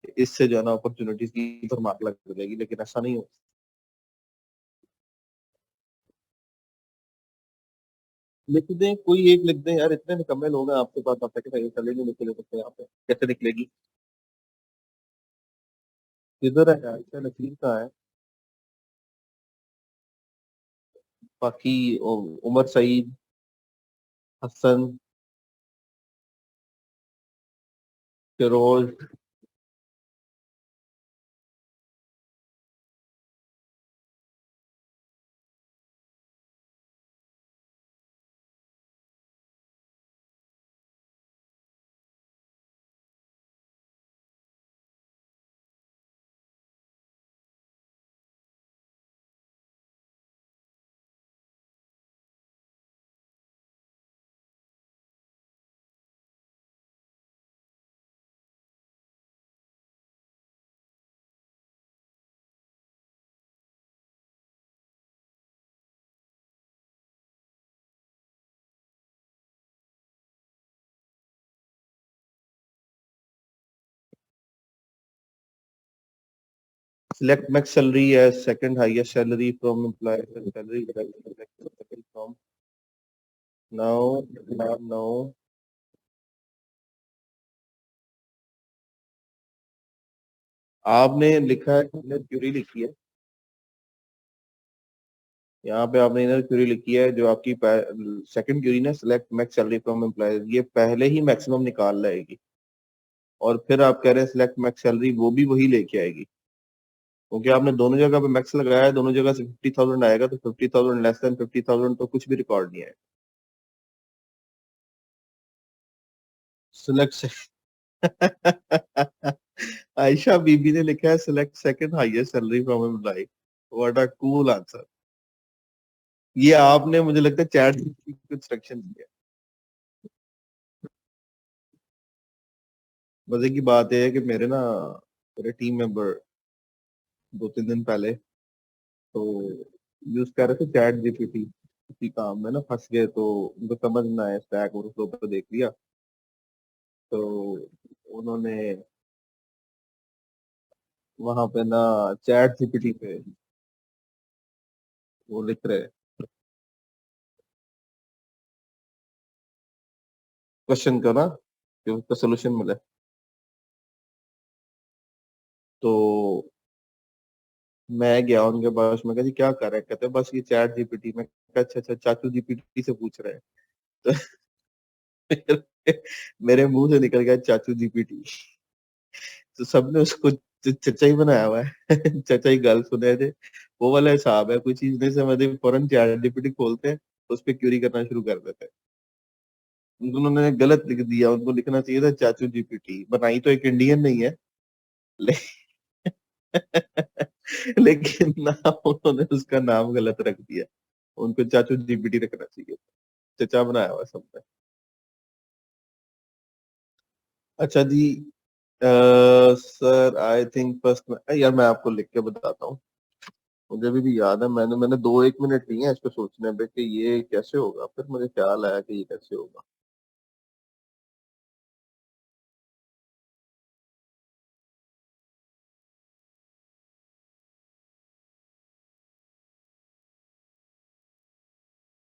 कि इससे जो है ना अपॉर्चुनिटीज की पर मार्क लग जाएगी, लेकिन ऐसा नहीं होता। लिख दें, कोई एक लिख दें यार, इतने निकम्मे लोग हैं आपके पास, आप कहते हैं चले नहीं लिख ले सकते यहाँ पे, कैसे निकलेगी? किधर है यार, क्या नसीब कहाँ है? बाकी Umar Saeed, Hasan, Firoz. Select max salary as second highest salary from employer salary from now. आपने लिखा है, क्यूरी लिखी है यहाँ पे, आपने इधर क्यूरी लिखी है जो आपकी सेकंड क्यूरी ना, select max salary from employer, ये पहले ही मैक्सिमम निकाल लाएगी। और फिर आप कह रहे हैं सिलेक्ट मैक्स सैलरी, वो भी वही लेके आएगी, क्योंकि आपने दोनों जगह पे मैक्स लगाया है, दोनों जगह से 50,000 आएगा, तो 50,000 लेस देन 50,000 तो कुछ भी रिकॉर्ड नहीं है। सिलेक्ट आयशा बीबी ने लिखा है select second highest salary from employ. What a cool answer. ये आपने मुझे लगता है चैट की इंस्ट्रक्शन दी है। मजे की बात यह है कि मेरे टीम मेंबर 2-3 दिन पहले तो यूज कर रहे थे चैट जीपीटी। किसी काम में ना फंस गए तो उनको समझ ना आया, स्टैक ओवरफ्लो पर देख लिया तो उन्होंने वहां पे ना चैट जीपीटी पे वो लिख रहे क्वेश्चन का ना कि उसका सोल्यूशन मिले। तो मैं गया उनके पास, मैं कहा जी क्या कर रहे हैं, कहते बस ये चैट जीपीटी में। अच्छा अच्छा, चाचू जीपीटी से पूछ रहे हैं। तो मेरे मुंह से निकल गया चाचू जीपीटी। तो सबने उसको चचा ही बनाया हुआ है। चचा ही गल सुने थे। वो वाला हिसाब है, कोई चीज नहीं समझे फौरन चैट जीपीटी खोलते हैं, उस पर क्यूरी करना शुरू कर देते हैं। उन्होंने गलत लिख दिया, उनको लिखना चाहिए था चाचू जीपीटी। बनाई तो एक इंडियन नहीं है, ले, लेकिन ना उन्होंने उसका नाम गलत रख दिया। उनको चाचू जीपीटी रखना चाहिए। चचा बनाया हुआ सबने। अच्छा जी। सर आई थिंक फर्स्ट यार मैं आपको लिख के बताता हूँ। मुझे अभी भी याद है, मैंने मैंने 2-1 मिनट लिए हैं इसको सोचने में कि ये कैसे होगा, फिर मुझे ख्याल आया कि ये कैसे होगा।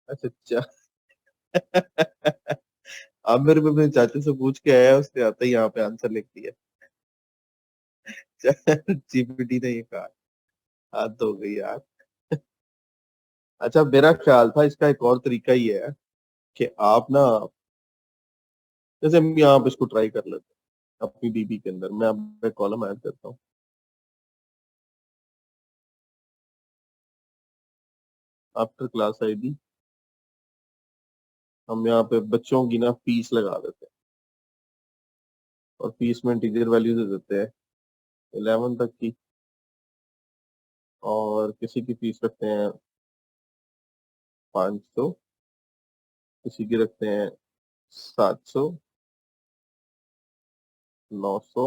अच्छा अच्छा। अब मेरे को अपने चाचू से पूछ के आया, उसने आते ही यहाँ पे आंसर लिख दिया। जीपीटी ने ये कहा। हाथ धो गई यार। अच्छा, मेरा ख्याल था इसका एक और तरीका ही है कि आप ना, जैसे हम यहाँ पे इसको ट्राई कर लेते हैं अपनी डीबी के अंदर। मैं अब एक कॉलम ऐड करता हूँ, आफ्टर क्लास आईडी। हम यहाँ पे बच्चों की ना फीस लगा देते हैं, और फीस में इंटीजर वैल्यू दे देते हैं 11 तक की। और किसी की फीस रखते हैं 500, किसी की रखते हैं 700, 900,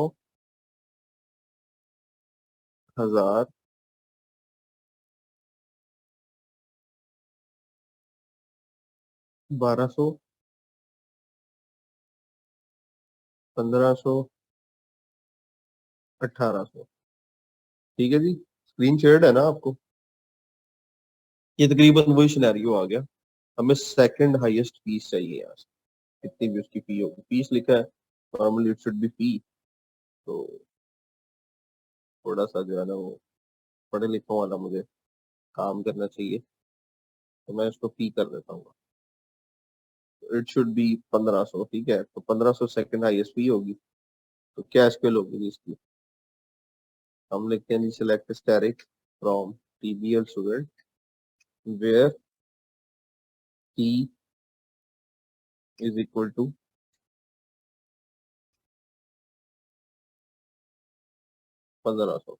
1000, 1200, 1500, 1800। ठीक है जी, स्क्रीन शेयर्ड है ना आपको? ये तकरीबन वही सिनेरियो आ गया। हमें सेकंड हाईएस्ट फीस चाहिए यहाँ से। कितनी भी उसकी फी होगी, फीस लिखा है, नॉर्मली इट शुड बी फी। तो थोड़ा सा जो है ना वो पढ़े लिखों वाला मुझे काम करना चाहिए, तो मैं इसको फी कर देता हूँ। It should be 1500। ठीक है, तो 1500 सेकंड हाईएस्ट फी होगी। तो क्या स्केल होगी जी इसकी? हम लिखते हैं जी select static from TBL student where T is equal to 1500।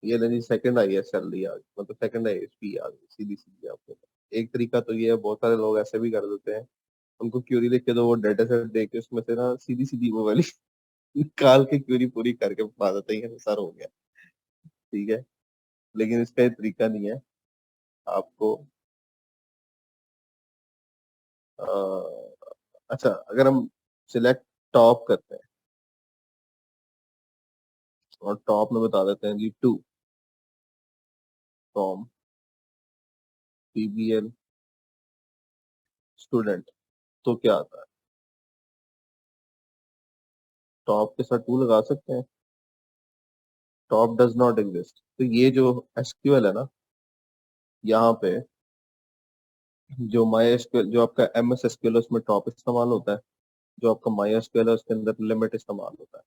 ये नहीं, सेकंड हाईएस्ट सैलरी आ गई, मतलब सेकंड हाईएस्ट फी आ गई सीधी सीधी आपको। एक तरीका तो ये है, बहुत सारे लोग ऐसे भी कर देते हैं, उनको क्यूरी लिख के दो, वो डाटा सेट देख के उसमें से ना सीधी सीधी वो वाली निकाल के क्यूरी पूरी करके बता देते हैं, सर हो गया। ठीक है, लेकिन इसका ये तरीका नहीं है। आपको अच्छा, अगर हम सिलेक्ट टॉप करते हैं और टॉप में बता देते हैं जी टू फ्रॉम पीबीएल स्टूडेंट, तो क्या आता है? टॉप के साथ टू लगा सकते हैं। Top does not exist. तो ये जो एसक्यूएल है ना, यहाँ पे जो माई एसक्यूएल, जो आपका एम एस एसक्यूएल है उसमें टॉप इस्तेमाल होता है। जो आपका माई एसक्यूएल है उसके अंदर लिमिट इस्तेमाल होता है।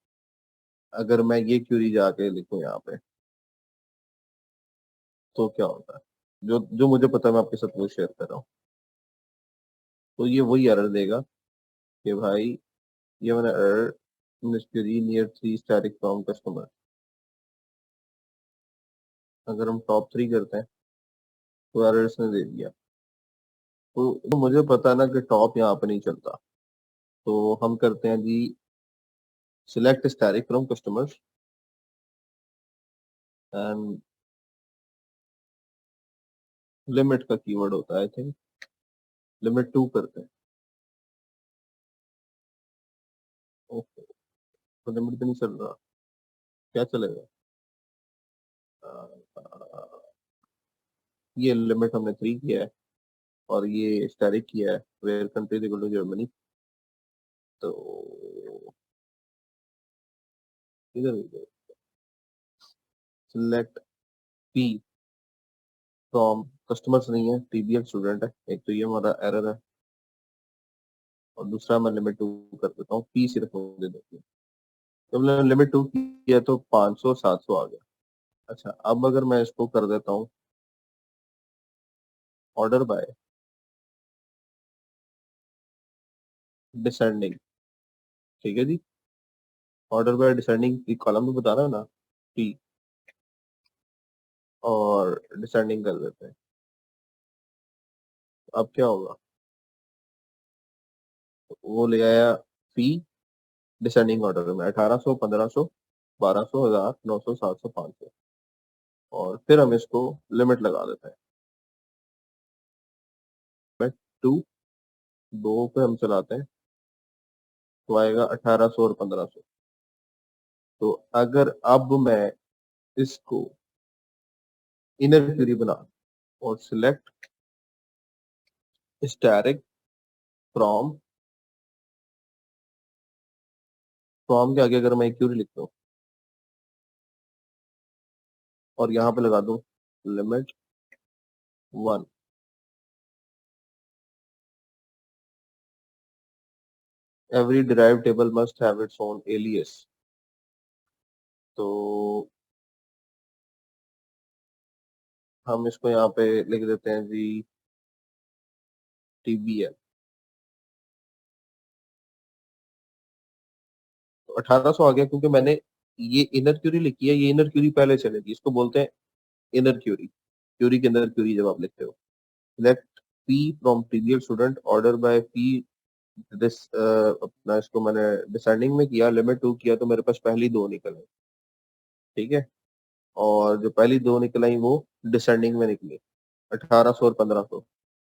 अगर मैं ये क्यूरी जाके लिखूं यहाँ पे, तो क्या होता है? जो जो मुझे पता है मैं आपके साथ वो शेयर कर रहा हूँ। तो ये वही एरर देगा कि भाई, ये मैंने error query near 3 static from customer. अगर हम टॉप 3 करते हैं तो एरर इसने दे दिया। तो मुझे पता ना कि टॉप यहाँ पे नहीं चलता, तो हम करते हैं जी select static from customers and limit का कीवर्ड होता है आई थिंक, लिमिट 2 करते हैं। ओके, तो लिमिट भी नहीं चल रहा, क्या चलेगा? ये लिमिट हमने 3 किया है और ये स्टैटिक किया है where country equal to Germany. तो इधर सिलेक्ट पी फ्रॉम कस्टमर्स नहीं है, टीबीएल स्टूडेंट है, एक तो ये हमारा एरर है और दूसरा मैं लिमिट 2 कर देता हूँ, पी सिर्फ मुझे देखिए। जब मैंने लिमिट 2 किया तो 500 700 आ गया। अच्छा, अब अगर मैं इसको कर देता हूँ ऑर्डर बाय डिसेंडिंग, ठीक है जी, ऑर्डर बाय डिसेंडिंग की कॉलम में बता रहा है ना पी, और डिसेंडिंग कर देते हैं। अब क्या होगा? वो ले आया फी डिसेंडिंग ऑर्डर में 1800 1500 1200 1000 900 700 500, और फिर हम इसको लिमिट लगा देते हैं। मैं टू दो पे हम चलाते हैं तो आएगा 1800 और 1500। तो अगर अब मैं इसको इनर क्यूरी बना और सिलेक्ट स्टैटिक फ्रॉम, फ्रॉम के आगे अगर मैं क्यूरी लिखता हूँ और यहाँ पे लगा दूं limit 1, every derived table must have its own alias. तो हम इसको यहाँ पे लिख देते हैं जी टीबीएल। तो 1800 आ गया क्योंकि मैंने ये इनर क्यूरी लिखी है, ये इनर क्यूरी पहले चलेगी, इसको बोलते हैं इनर क्यूरी। क्यूरी के अंदर क्यूरी जब आप लिखते हो, select P from TBL student order by P this, अपना इसको मैंने डिसेंडिंग में किया, लिमिट 2 किया तो मेरे पास पहली दो निकल आई, ठीक है, और जो पहली दो निकल आई वो डिसेंडिंग में निकली 1800 और 1500।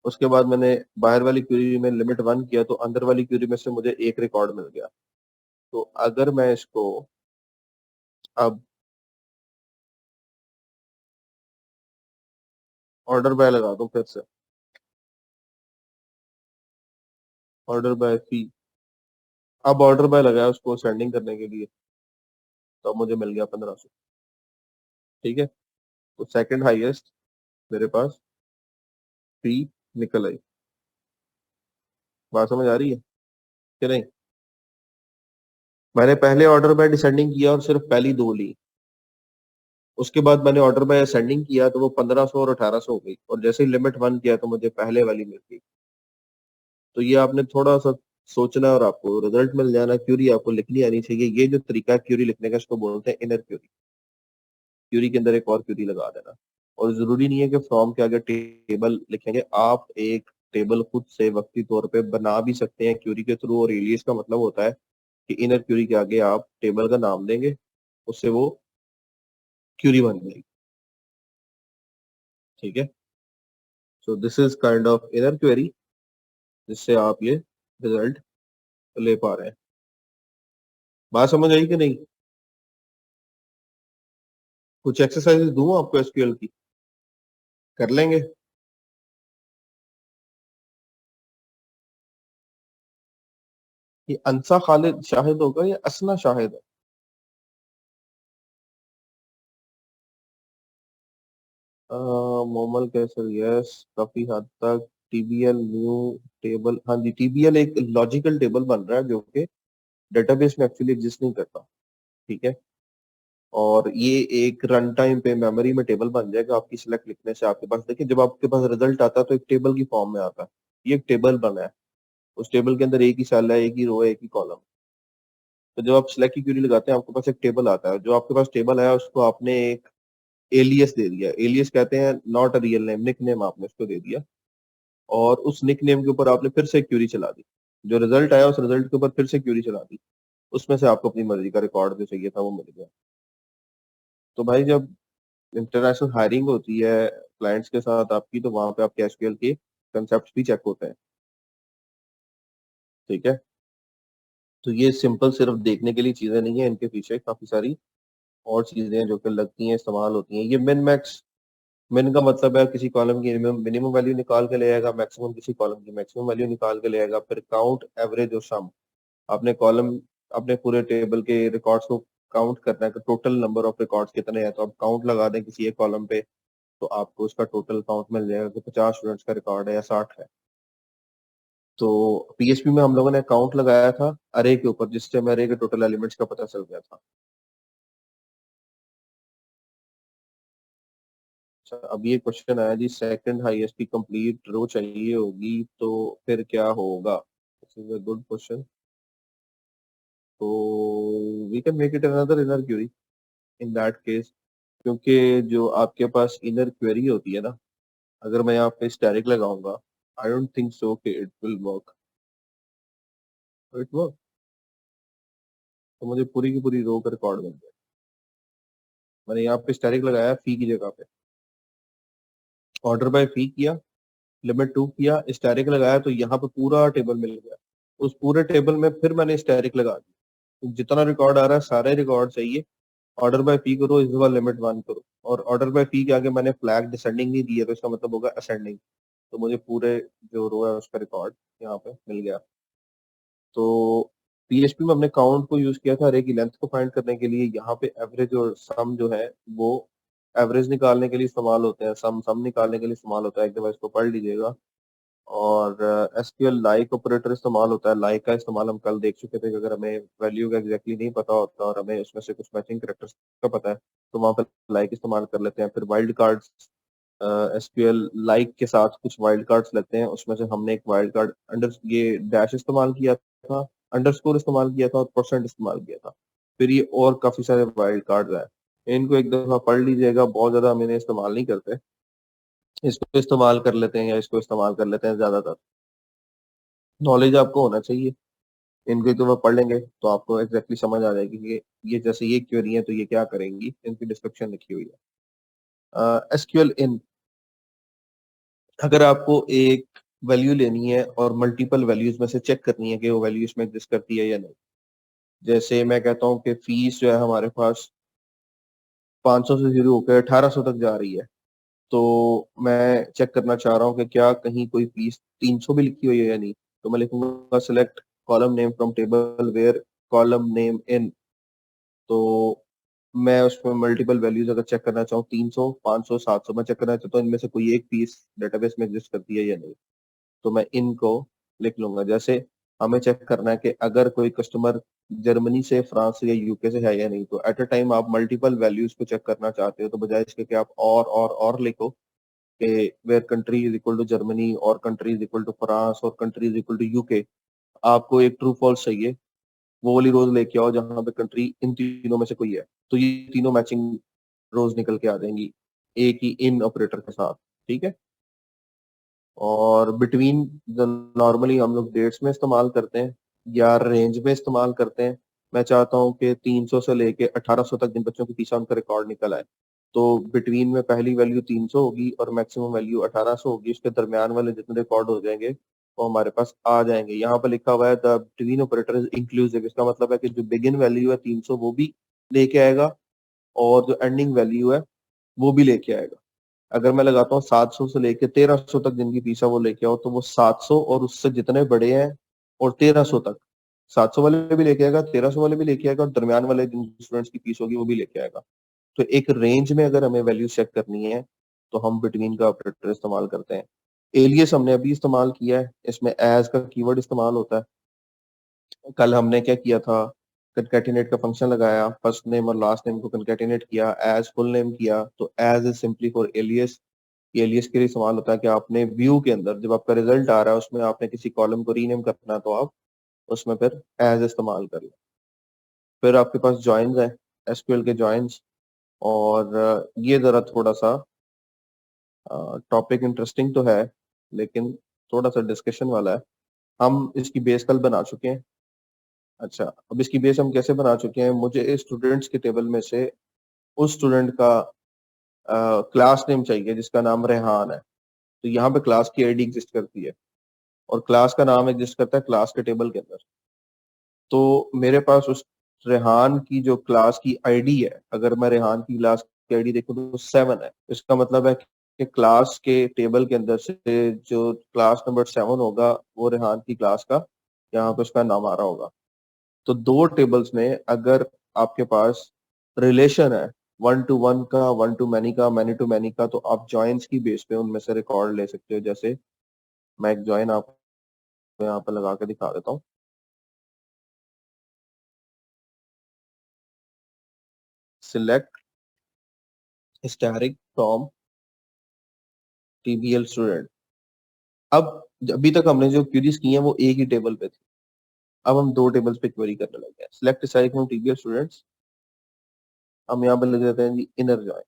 उसके बाद मैंने बाहर वाली क्यूरी में लिमिट 1 किया तो अंदर वाली क्यूरी में से मुझे एक रिकॉर्ड मिल गया। तो अगर मैं इसको अब ऑर्डर बाय लगा दूं फिर से, ऑर्डर बाय फी, अब ऑर्डर बाय लगाया उसको सेंडिंग करने के लिए, तो अब मुझे मिल गया 1500, ठीक है। तो सेकंड हाईएस्ट मेरे पास फी निकल आई। बात समझ आ रही है कि नहीं? मैंने पहले ऑर्डर बाय डिसेंडिंग किया और सिर्फ पहली दो ली, उसके बाद मैंने ऑर्डर बाय असेंडिंग किया तो वो 1500 और 1800 हो गई, और जैसे ही लिमिट 1 किया तो मुझे पहले वाली मिल गई। तो ये आपने थोड़ा सा सोचना है और आपको रिजल्ट मिल जाना। क्यूरी आपको लिखनी आनी चाहिए, ये जो तरीका है क्यूरी लिखने का इसको बोलते हैं इनर क्यूरी। क्यूरी के अंदर एक और क्यूरी लगा देना, और जरूरी नहीं है कि फॉर्म के आगे टेबल लिखेंगे, आप एक टेबल खुद से वक्ती तौर पे बना भी सकते हैं क्यूरी के थ्रू। और एलियस का मतलब होता है कि इनर क्यूरी के आगे आप टेबल का नाम देंगे, उससे वो क्यूरी बन जाएगी, ठीक है। So this is kind of inner query जिससे आप ये रिजल्ट ले पा रहे हैं। बात समझ आई कि नहीं? कुछ एक्सरसाइजेस दूं आपको एसक्यूएल की, कर लेंगे? ये अंसा खालिद शाहिद होगा या असना शाहिद है? मोमल कैसर यस, काफी हद तक। टीबीएल न्यू टेबल, हाँ जी, टीबीएल एक लॉजिकल टेबल बन रहा है जो कि डेटाबेस में एक्चुअली एग्जिस्ट नहीं करता, ठीक है। और ये एक रन टाइम पे मेमोरी में टेबल बन जाएगा आपकी सिलेक्ट लिखने से। आपके पास देखिए, जब आपके पास रिजल्ट आता है तो एक टेबल की फॉर्म में आता है, ये एक टेबल बना है, उस टेबल के अंदर एक ही सेल है, एक ही रो है, एक ही कॉलम। तो जब आप सिलेक्ट की क्वेरी लगाते हैं आपके पास एक टेबल आता है, जो आपके पास टेबल है उसको आपने एक एलियस दे दिया। एलियस कहते हैं not a real name, nickname आपने उसको दे दिया, और उस निक नेम के ऊपर आपने फिर से क्यूरी चला दी। जो रिजल्ट आया उस रिजल्ट के ऊपर फिर से क्यूरी चला दी, उसमें से आपको अपनी मर्जी का रिकॉर्ड जो चाहिए था वो मिल गया। तो भाई जब इंटरनेशनल हायरिंग होती है क्लाइंट्स के साथ आपकी, तो वहां पे आपके एसक्यूएल के कंसेप्ट भी चेक होते हैं। ठीक है, तो ये सिंपल सिर्फ देखने के लिए चीजें नहीं है, इनके पीछे काफी सारी और चीजें हैं जो कि लगती हैं, इस्तेमाल होती हैं। ये मिन मैक्स, मिन का मतलब है किसी कॉलम की मिनिमम वैल्यू निकाल के ले आएगा, मैक्सिमम किसी कॉलम की मैक्सिमम वैल्यू निकाल के ले आएगा। फिर काउंट, एवरेज और सम, अपने कॉलम, अपने पूरे टेबल के रिकॉर्ड्स को काउंट करना है कि टोटल नंबर ऑफ रिकॉर्ड्स कितने हैं। तो आप काउंट लगा दें किसी एक कॉलम पे, तो आपको उसका टोटल काउंट मिल जाएगा कि 50 स्टूडेंट्स का रिकॉर्ड है या 60 है। तो पीएचपी में हम लोगों ने काउंट लगाया था अरे के ऊपर, जिससे हमें अरे के टोटल एलिमेंट्स का पता चल गया था। अच्छा, अब ये क्वेश्चन आया जी, सेकंड हाईएस्ट की कंप्लीट रो चाहिए होगी तो फिर क्या होगा? This is a good question. तो we can make it another inner query in that case, क्योंकि जो आपके पास इनर क्वेरी होती है ना, अगर मैं यहाँ पे स्टैटिक लगाऊंगा, आई डोंट थिंक सो कि it will work. It work, तो मुझे पूरी की पूरी रो का रिकॉर्ड मिल गया। मैंने यहाँ पे स्टैटिक लगाया फी की जगह पे, ऑर्डर बाय फी किया, लिमिट टू किया, स्टैटिक लगाया, तो यहाँ पे पूरा टेबल मिल गया। उस पूरे टेबल में फिर मैंने स्टैटिक लगा दिया, तो जितना रिकॉर्ड आ रहा है सारे रिकॉर्ड चाहिए। ऑर्डर बाय फी करो, इस बार लिमिट वन करो, और ऑर्डर बाय फी के आगे मैंने फ्लैग डिसेंडिंग नहीं दी है, तो इसका मतलब होगा असेंडिंग। तो मुझे पूरे जो रो है उसका रिकॉर्ड यहाँ पे मिल गया। तो पीएचपी में हमने काउंट को यूज किया था अरे की लेंथ को फाइंड करने के लिए। यहाँ पे एवरेज और सम जो है वो एवरेज निकालने के लिए इस्तेमाल होते हैं, सम सम निकालने के लिए इस्तेमाल होता है। एक दफा इसको पढ़ लीजिएगा। और एसक्यूएल लाइक ऑपरेटर इस्तेमाल होता है। लाइक का इस्तेमाल हम कल देख चुके थे कि अगर हमें वैल्यू का एग्जैक्टली नहीं पता होता और हमें उसमें से कुछ मैचिंग कैरेक्टर्स का पता है, तो वहां पर लाइक इस्तेमाल कर लेते हैं। फिर वाइल्ड कार्ड्स, एसक्यूएल लाइक के साथ कुछ वाइल्ड कार्ड्स लेते हैं, उसमें से हमने एक वाइल्ड कार्ड अंडर ये डैश इस्तेमाल किया था, अंडरस्कोर इस्तेमाल किया था और परसेंट इस्तेमाल किया था। फिर ये और काफी सारे वाइल्ड कार्ड्स हैं, इनको एक दफा पढ़ लीजिएगा। बहुत ज्यादा हम इन्हें इस्तेमाल नहीं करते, इसको इस्तेमाल कर लेते हैं या इसको इस्तेमाल कर लेते हैं ज्यादातर। नॉलेज आपको होना चाहिए, इनको एक दफा पढ़ लेंगे तो आपको एग्जैक्टली समझ आ जाएगी कि ये जैसे ये क्वेरी है तो ये क्या करेंगी, इनकी डिस्क्रिप्शन लिखी हुई है। एसक्यूएल इन, अगर आपको एक वैल्यू लेनी है और मल्टीपल वैल्यूज में से चेक करनी है कि वो वैल्यू इसमें एग्जिस्ट करती है या नहीं। जैसे मैं कहता हूँ कि फीस जो है हमारे पास 500 से शुरू होकर 1800 तक जा रही है, तो मैं चेक करना चाह रहा हूँ कि क्या कहीं कोई फीस 300 भी लिखी हुई है या नहीं। तो मैं लिखूंगा select column name from table where column name in. तो मैं उसमें मल्टीपल वैल्यूज अगर चेक करना चाहूँ, 300, 500, 700 मैं चेक करना चाहता हूँ इनमें से कोई एक फीस डेटाबेस में एग्जिस्ट करती है या नहीं, तो मैं इनको लिख लूंगा। जैसे हमें चेक करना है कि अगर कोई कस्टमर जर्मनी से, फ्रांस से या यूके से है या नहीं, तो एट अ टाइम आप मल्टीपल वैल्यूज को चेक करना चाहते हो, तो बजाय इसके कि आप और लिखो कि where country is equal to Germany और country is equal to France और country is equal to UK, आपको एक ट्रू फॉल्स चाहिए। वो वाली रोज लेके आओ जहां पे कंट्री इन तीनों में से कोई है, तो ये तीनों मैचिंग रोज निकल के आ जाएंगी एक ही इन ऑपरेटर के साथ। ठीक है, और बिटवीन जो नॉर्मली हम लोग डेट्स में इस्तेमाल करते हैं या रेंज में इस्तेमाल करते हैं, मैं चाहता हूँ कि 300 से लेके 1800 तक जिन बच्चों के पीछे उनका रिकॉर्ड निकल आए, तो बिटवीन में पहली वैल्यू 300 होगी और मैक्सिमम वैल्यू 1800 होगी। उसके दरमियान वाले जितने रिकॉर्ड हो जाएंगे वो हमारे पास आ जाएंगे। यहाँ पर लिखा हुआ है the between operator is inclusive, इसका मतलब है कि जो बिगिन वैल्यू है 300 वो भी लेके आएगा और जो एंडिंग वैल्यू है वो भी लेके आएगा। अगर मैं लगाता हूँ 700 से लेके 1300 तक जिनकी फीस है वो लेके आओ, तो वो 700 और उससे जितने बड़े हैं और 1300 तक, 700 वाले भी लेके आएगा, 1300 वाले भी लेके आएगा और दरमियान वाले जिन स्टूडेंट्स की फीस होगी वो भी लेके आएगा। तो एक रेंज में अगर हमें वैल्यू चेक करनी है तो हम बिटवीन का ऑपरेटर इस्तेमाल करते हैं। एलियस हमने अभी इस्तेमाल किया है, इसमें एज का कीवर्ड इस्तेमाल होता है। कल हमने क्या किया था, कंकैटिनेट का फंक्शन लगाया, फर्स्ट नेम और लास्ट नेम को कंकैटिनेट किया, एज फुल नेम किया। तो as is simply for alias, ये एलियस के लिए इस्तेमाल होता है कि आपने व्यू के अंदर जब आपका रिजल्ट आ रहा है उसमें आपने किसी कॉलम को रीनेम करना है तो आप उसमें फिर एज इस्तेमाल कर लें। फिर आपके पास जॉइंस है, एसक्यूएल के जॉइंस। और ये जरा थोड़ा सा टॉपिक इंटरेस्टिंग तो है, लेकिन थोड़ा सा डिस्कशन वाला है। हम इसकी बेस कल बना चुके हैं। अच्छा, अब इसकी बेस हम कैसे बना चुके हैं, मुझे स्टूडेंट्स के टेबल में से उस स्टूडेंट का क्लास नेम चाहिए जिसका नाम रेहान है। तो यहाँ पे क्लास की आईडी एग्जिस्ट करती है और क्लास का नाम एग्जिस्ट करता है क्लास के टेबल के अंदर। तो मेरे पास उस रेहान की जो क्लास की आईडी है, अगर मैं रेहान की क्लास की आईडी देखूं तो 7 है। इसका मतलब है कि क्लास के टेबल के अंदर से जो क्लास नंबर 7 होगा वो रेहान की क्लास का यहाँ पे उसका नाम आ रहा होगा। तो दो टेबल्स में अगर आपके पास रिलेशन है 1 to 1 का, 1 to many का, many to many का, तो आप जॉइंस की बेस पे उनमें से रिकॉर्ड ले सकते हो। जैसे मैं एक जॉइन आपको यहाँ पे लगा के दिखा देता हूँ। Select historic from TBL student. अब अभी तक हमने जो क्वेरीज की हैं वो एक ही टेबल पे थी, अब हम दो टेबल्स पे क्वेरी करने लगे हैं। Select historic from TBL students, हम यहाँ पे लिख देते हैं जी inner join.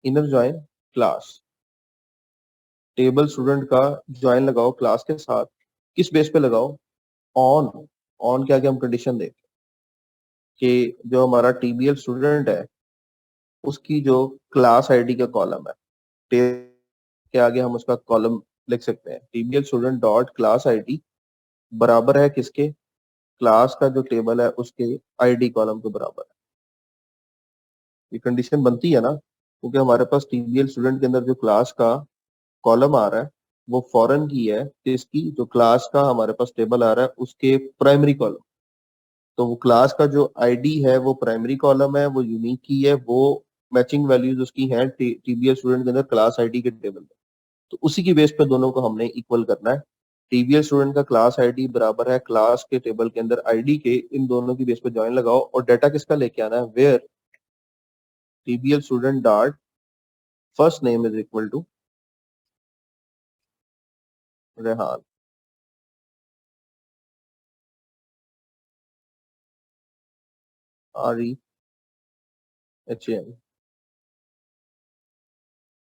Inner join class, table student का ज्वाइन लगाओ क्लास के साथ। किस बेस पे लगाओ? ऑन। ऑन के आगे हम कंडीशन दें कि जो हमारा टीबीएल स्टूडेंट है उसकी जो क्लास आईडी का कॉलम है, टेबल के आगे हम उसका कॉलम लिख सकते हैं टीबीएल स्टूडेंट डॉट क्लास आईडी बराबर है किसके? क्लास का जो टेबल है उसके आईडी कॉलम के बराबर है। ये कंडीशन बनती है ना, क्योंकि हमारे पास टीबीएल स्टूडेंट के अंदर जो क्लास का कॉलम आ रहा है वो फॉरेन की है, किसकी? जो क्लास का हमारे पास टेबल आ रहा है उसके प्राइमरी कॉलम। तो वो क्लास का जो आईडी है वो प्राइमरी कॉलम है, वो यूनिक की है, वो मैचिंग वैल्यूज उसकी हैं टीबीएल स्टूडेंट के अंदर क्लास आईडी के टेबल में। तो उसी की बेस पे दोनों को हमने इक्वल करना है। टीबीएल स्टूडेंट का क्लास आईडी बराबर है क्लास के टेबल के अंदर आईडी के, इन दोनों की बेस पे ज्वाइन लगाओ और डाटा किसका लेके आना है? Where TBL student dot first name is equal to Rehan. REHAN।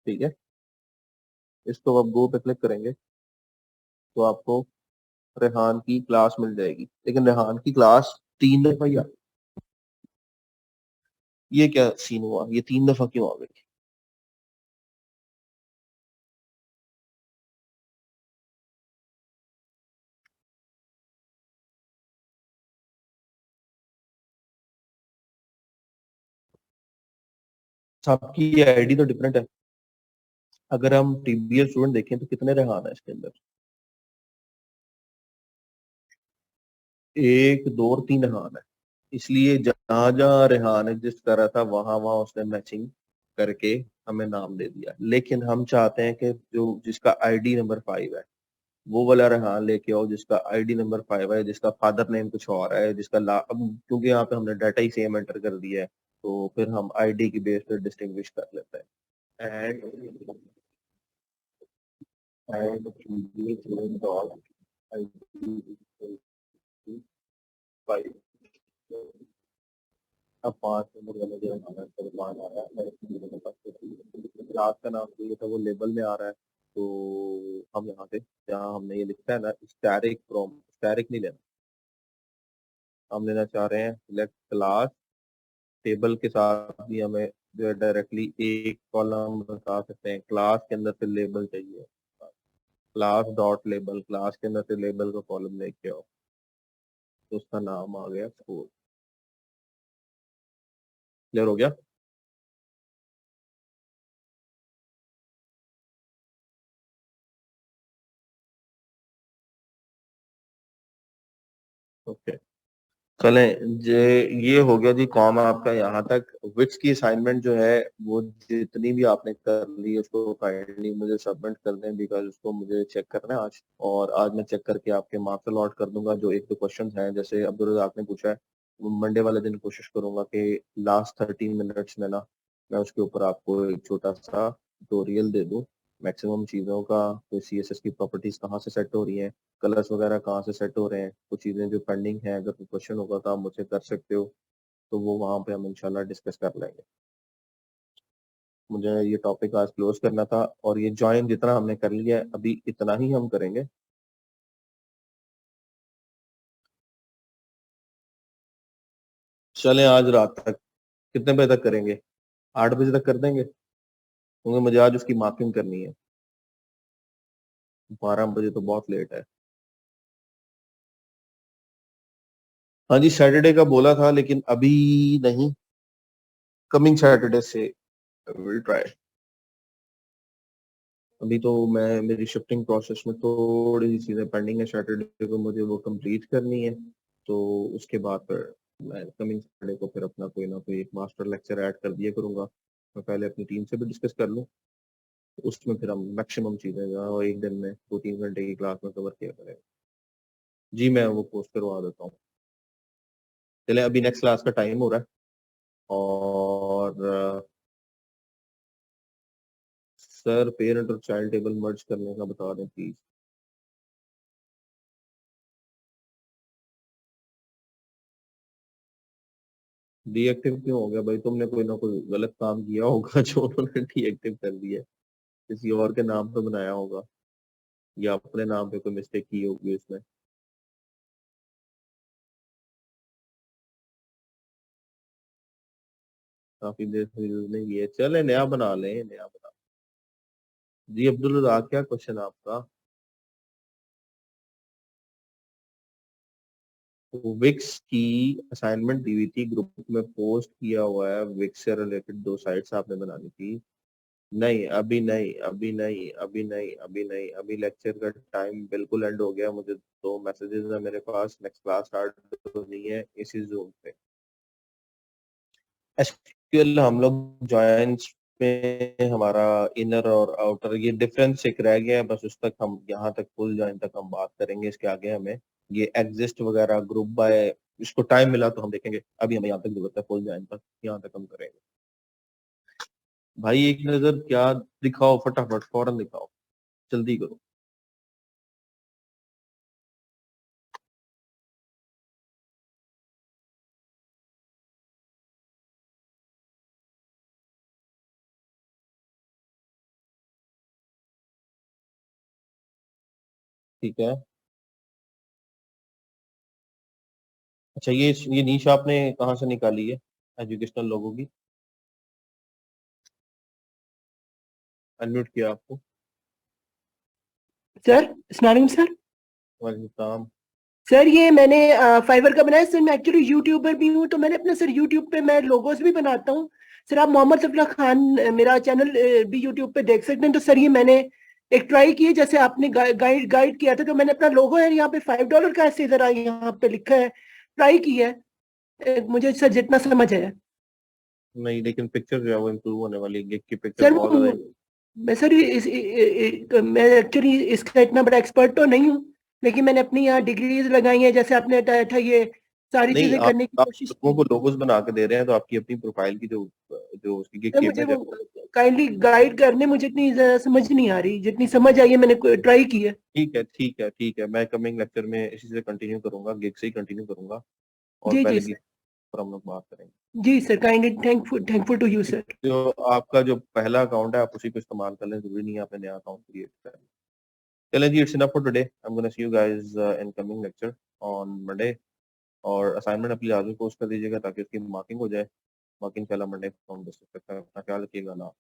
ठीक है, इसको आप गो पे क्लिक करेंगे तो आपको रेहान की क्लास मिल जाएगी। लेकिन रेहान की क्लास 3 दफा ही ये क्या सीन हुआ, ये 3 दफा क्यों आ गई? सबकी आईडी तो डिफरेंट है। अगर हम टीबीएल स्टूडेंट देखें तो कितने रेहान है इसके अंदर? 1 2 और 3 रेहान है। इसलिए जहां जहां रेहान एग्जिस्ट कर रहा था वहां वहां उसने मैचिंग करके हमें नाम दे दिया। लेकिन हम चाहते हैं कि जो जिसका आईडी नंबर 5 है वो वाला रेहान लेके आओ जिसका आईडी नंबर 5 है, जिसका फादर नेम कुछ और है, जिसका अब क्योंकि यहाँ पे हमने डाटा ही सेम एंटर कर दिया है तो फिर हम आईडी की बेस पे डिस्टिंग्विश कर लेते हैं। And and dot ID 5। अब 5 नंबर वाला जो हमारा परिमाण आ रहा है क्लास का नाम जो था वो लेबल में आ रहा है। तो हम यहाँ पे जहाँ हमने ये लिखा है ना स्टैरिक फ्रॉम, स्टैरिक नहीं लेना, हम लेना चाह रहे हैं सिलेक्ट क्लास। टेबल के साथ भी हमें जो है डायरेक्टली एक कॉलम बता सकते हैं, क्लास के अंदर से लेबल चाहिए, क्लास डॉट लेबल, क्लास के अंदर से लेबल का कॉलम लेके आओ तो उसका नाम आ गया स्कूल। क्लियर हो गया? ओके, चलें ये हो गया जी कॉम आपका यहाँ तक। विट्स की असाइनमेंट जो है वो जितनी भी आपने कर ली उसको काइंडली मुझे सबमिट कर दें, बिकॉज उसको मुझे चेक करना है आज। और आज मैं चेक करके आपके मार्क्स अलॉट कर दूंगा। जो 1 2 क्वेश्चन हैं जैसे अब्दुल रज़ाक ने पूछा है, मंडे वाले दिन कोशिश करूंगा कि लास्ट 13 मिनट्स में ना मैं उसके ऊपर आपको एक छोटा सा ट्यूटोरियल दे दूं मैक्सिमम चीज़ों का, कोई CSS की प्रॉपर्टीज कहाँ से सेट हो रही हैं, कलर्स वगैरह कहाँ से सेट हो रहे हैं, कुछ चीज़ें जो पेंडिंग है, अगर कोई क्वेश्चन होगा तो आप मुझसे कर सकते हो, तो वो वहाँ पे हम इंशाल्लाह डिस्कस कर लेंगे। मुझे ये टॉपिक आज क्लोज करना था, और ये ज्वाइन जितना हमने कर लिया है अभी इतना ही हम करेंगे। चलें आज रात तक, कितने बजे तक करेंगे? 8 बजे तक कर देंगे, क्योंकि मुझे आज उसकी मार्किंग करनी है। 12 बजे तो बहुत लेट है। हाँ जी, सैटरडे का बोला था लेकिन अभी नहीं, कमिंग सैटरडे से विल ट्राई। अभी तो मैं, मेरी शिफ्टिंग प्रोसेस में थोड़ी सी चीजें पेंडिंग है, सैटरडे को मुझे वो कंप्लीट करनी है, तो उसके बाद फिर मैं कमिंग सैटरडे को फिर अपना कोई ना कोई एक मास्टर लेक्चर ऐड कर दिया करूंगा। मैं पहले अपनी टीम से भी डिस्कस कर लूँ, तो उसमें फिर हम मैक्सिमम चीजें जो है वो एक दिन में 2-3 घंटे की क्लास में कवर किया करेंगे। जी मैं वो पोस्ट करवा देता हूँ। चले अभी नेक्स्ट क्लास का टाइम हो रहा है, और सर पेरेंट और चाइल्ड टेबल मर्ज करने का बता दें प्लीज। डीएक्टिव क्यों हो गया भाई? तुमने कोई ना कोई गलत काम किया होगा जो उन्होंने डीएक्टिव कर दिया, किसी और के नाम पे बनाया होगा, या अपने नाम पे कोई मिस्टेक की होगी उसमें। काफी देर से यूज नहीं किए, चले नया बना लें, नया बना। जी अब्दुल रज़ाक, क्या क्वेश्चन है आपका? तो विक्स की असाइनमेंट दी हुई थी, ग्रुप में पोस्ट किया हुआ है, विक्स से रिलेटेड 2 साइट्स आपने बनानी थी। नहीं अभी नहीं, अभी नहीं, अभी नहीं, अभी नहीं, अभी लेक्चर का टाइम बिल्कुल एंड हो गया। मुझे 2 मैसेजेस है मेरे पास, नेक्स्ट क्लास स्टार्ट होनी है इसी जूम पे। एसक्यूएल हम लोग जॉइंट्स में, हमारा इनर और आउटर ये डिफरेंस एक रह गया है बस, उस तक हम यहाँ तक फुल जॉइन तक हम बात करेंगे। इसके आगे हमें ये एग्जिस्ट वगैरह ग्रुप बाय, इसको टाइम मिला तो हम देखेंगे, अभी हमें यहाँ तक जरूरत है फुल जॉइन तक, यहाँ तक हम करेंगे। भाई एक नजर क्या, दिखाओ फटाफट, फौरन दिखाओ, जल्दी करो। ठीक है। अच्छा ये नीश आपने कहाँ से निकाली है, एजुकेशनल लोगों की? अनम्यूट किया आपको। सर अस्सलाम वालेकुम सर। वालेकुम सलाम। सर ये मैंने फाइवर का बनाया सर। मैं एक्चुअली यूट्यूबर भी हूँ, तो मैंने अपना सर यूट्यूब पे मैं लोगोस भी बनाता हूँ। सर आप मोहम्मद सफला खान मेरा चैनल भी यूट्यूब पे देख सकते हैं। तो सर ये मैंने एक ट्राई की है, जैसे आपने गाइड गाइड किया था, तो मैंने अपना लोगो है यहाँ पे $5 का ऐसे जरा यहाँ पे लिखा है, ट्राई की है। मुझे सर जितना समझ है। नहीं लेकिन पिक्चर जो है वो इम्प्रूव होने वाली है, गिग की पिक्चर सर बहुत वो ज्यादा। मैं सर मैं एक्चुअली इसका इतना बड़ा एक्सपर्ट तो नहीं हूँ, लेकिन मैंने अपनी यहाँ डिग्रीज लगाई हैं, जैसे आपने बताया था, ये सारी नहीं, चीजें करने की आप कोशिश लोगों की। को लोगोस बना के दे रहे हैं, तो आपकी अपनी प्रोफाइल की जो जो उसकी गिग सर की मुझे इमेज है वो वो। काइंडली गाइड करने, मुझे इतनी ज़्यादा समझ नहीं आ रही, जितनी समझ आई है मैंने ट्राई की है। ठीक है, ठीक है, ठीक है, मैं कमिंग लेक्चर में इसी से कंटिन्यू करूंगा, गिग से ही कंटिन्यू करूंगा, और जी जी पहले गिग सर। पर हम लोग बात करेंगे। जी sir, kindly thankful thankful to you sir. जो आपका जो पहला अकाउंट है आप उसी को इस्तेमाल कर लें, जरूरी नहीं है आपने नया अकाउंट क्रिएट करें। चलें जी, it's enough for today. I am gonna see you guys in coming lecture on Monday. और असाइनमेंट अपनी लाजमी पोस्ट कर दीजिएगा ताकि उसकी मार्किंग हो जाए। मार्किंग पहला मंडे को हम डिस्कस करते हैं। अपना ख्याल रखिएगा ना।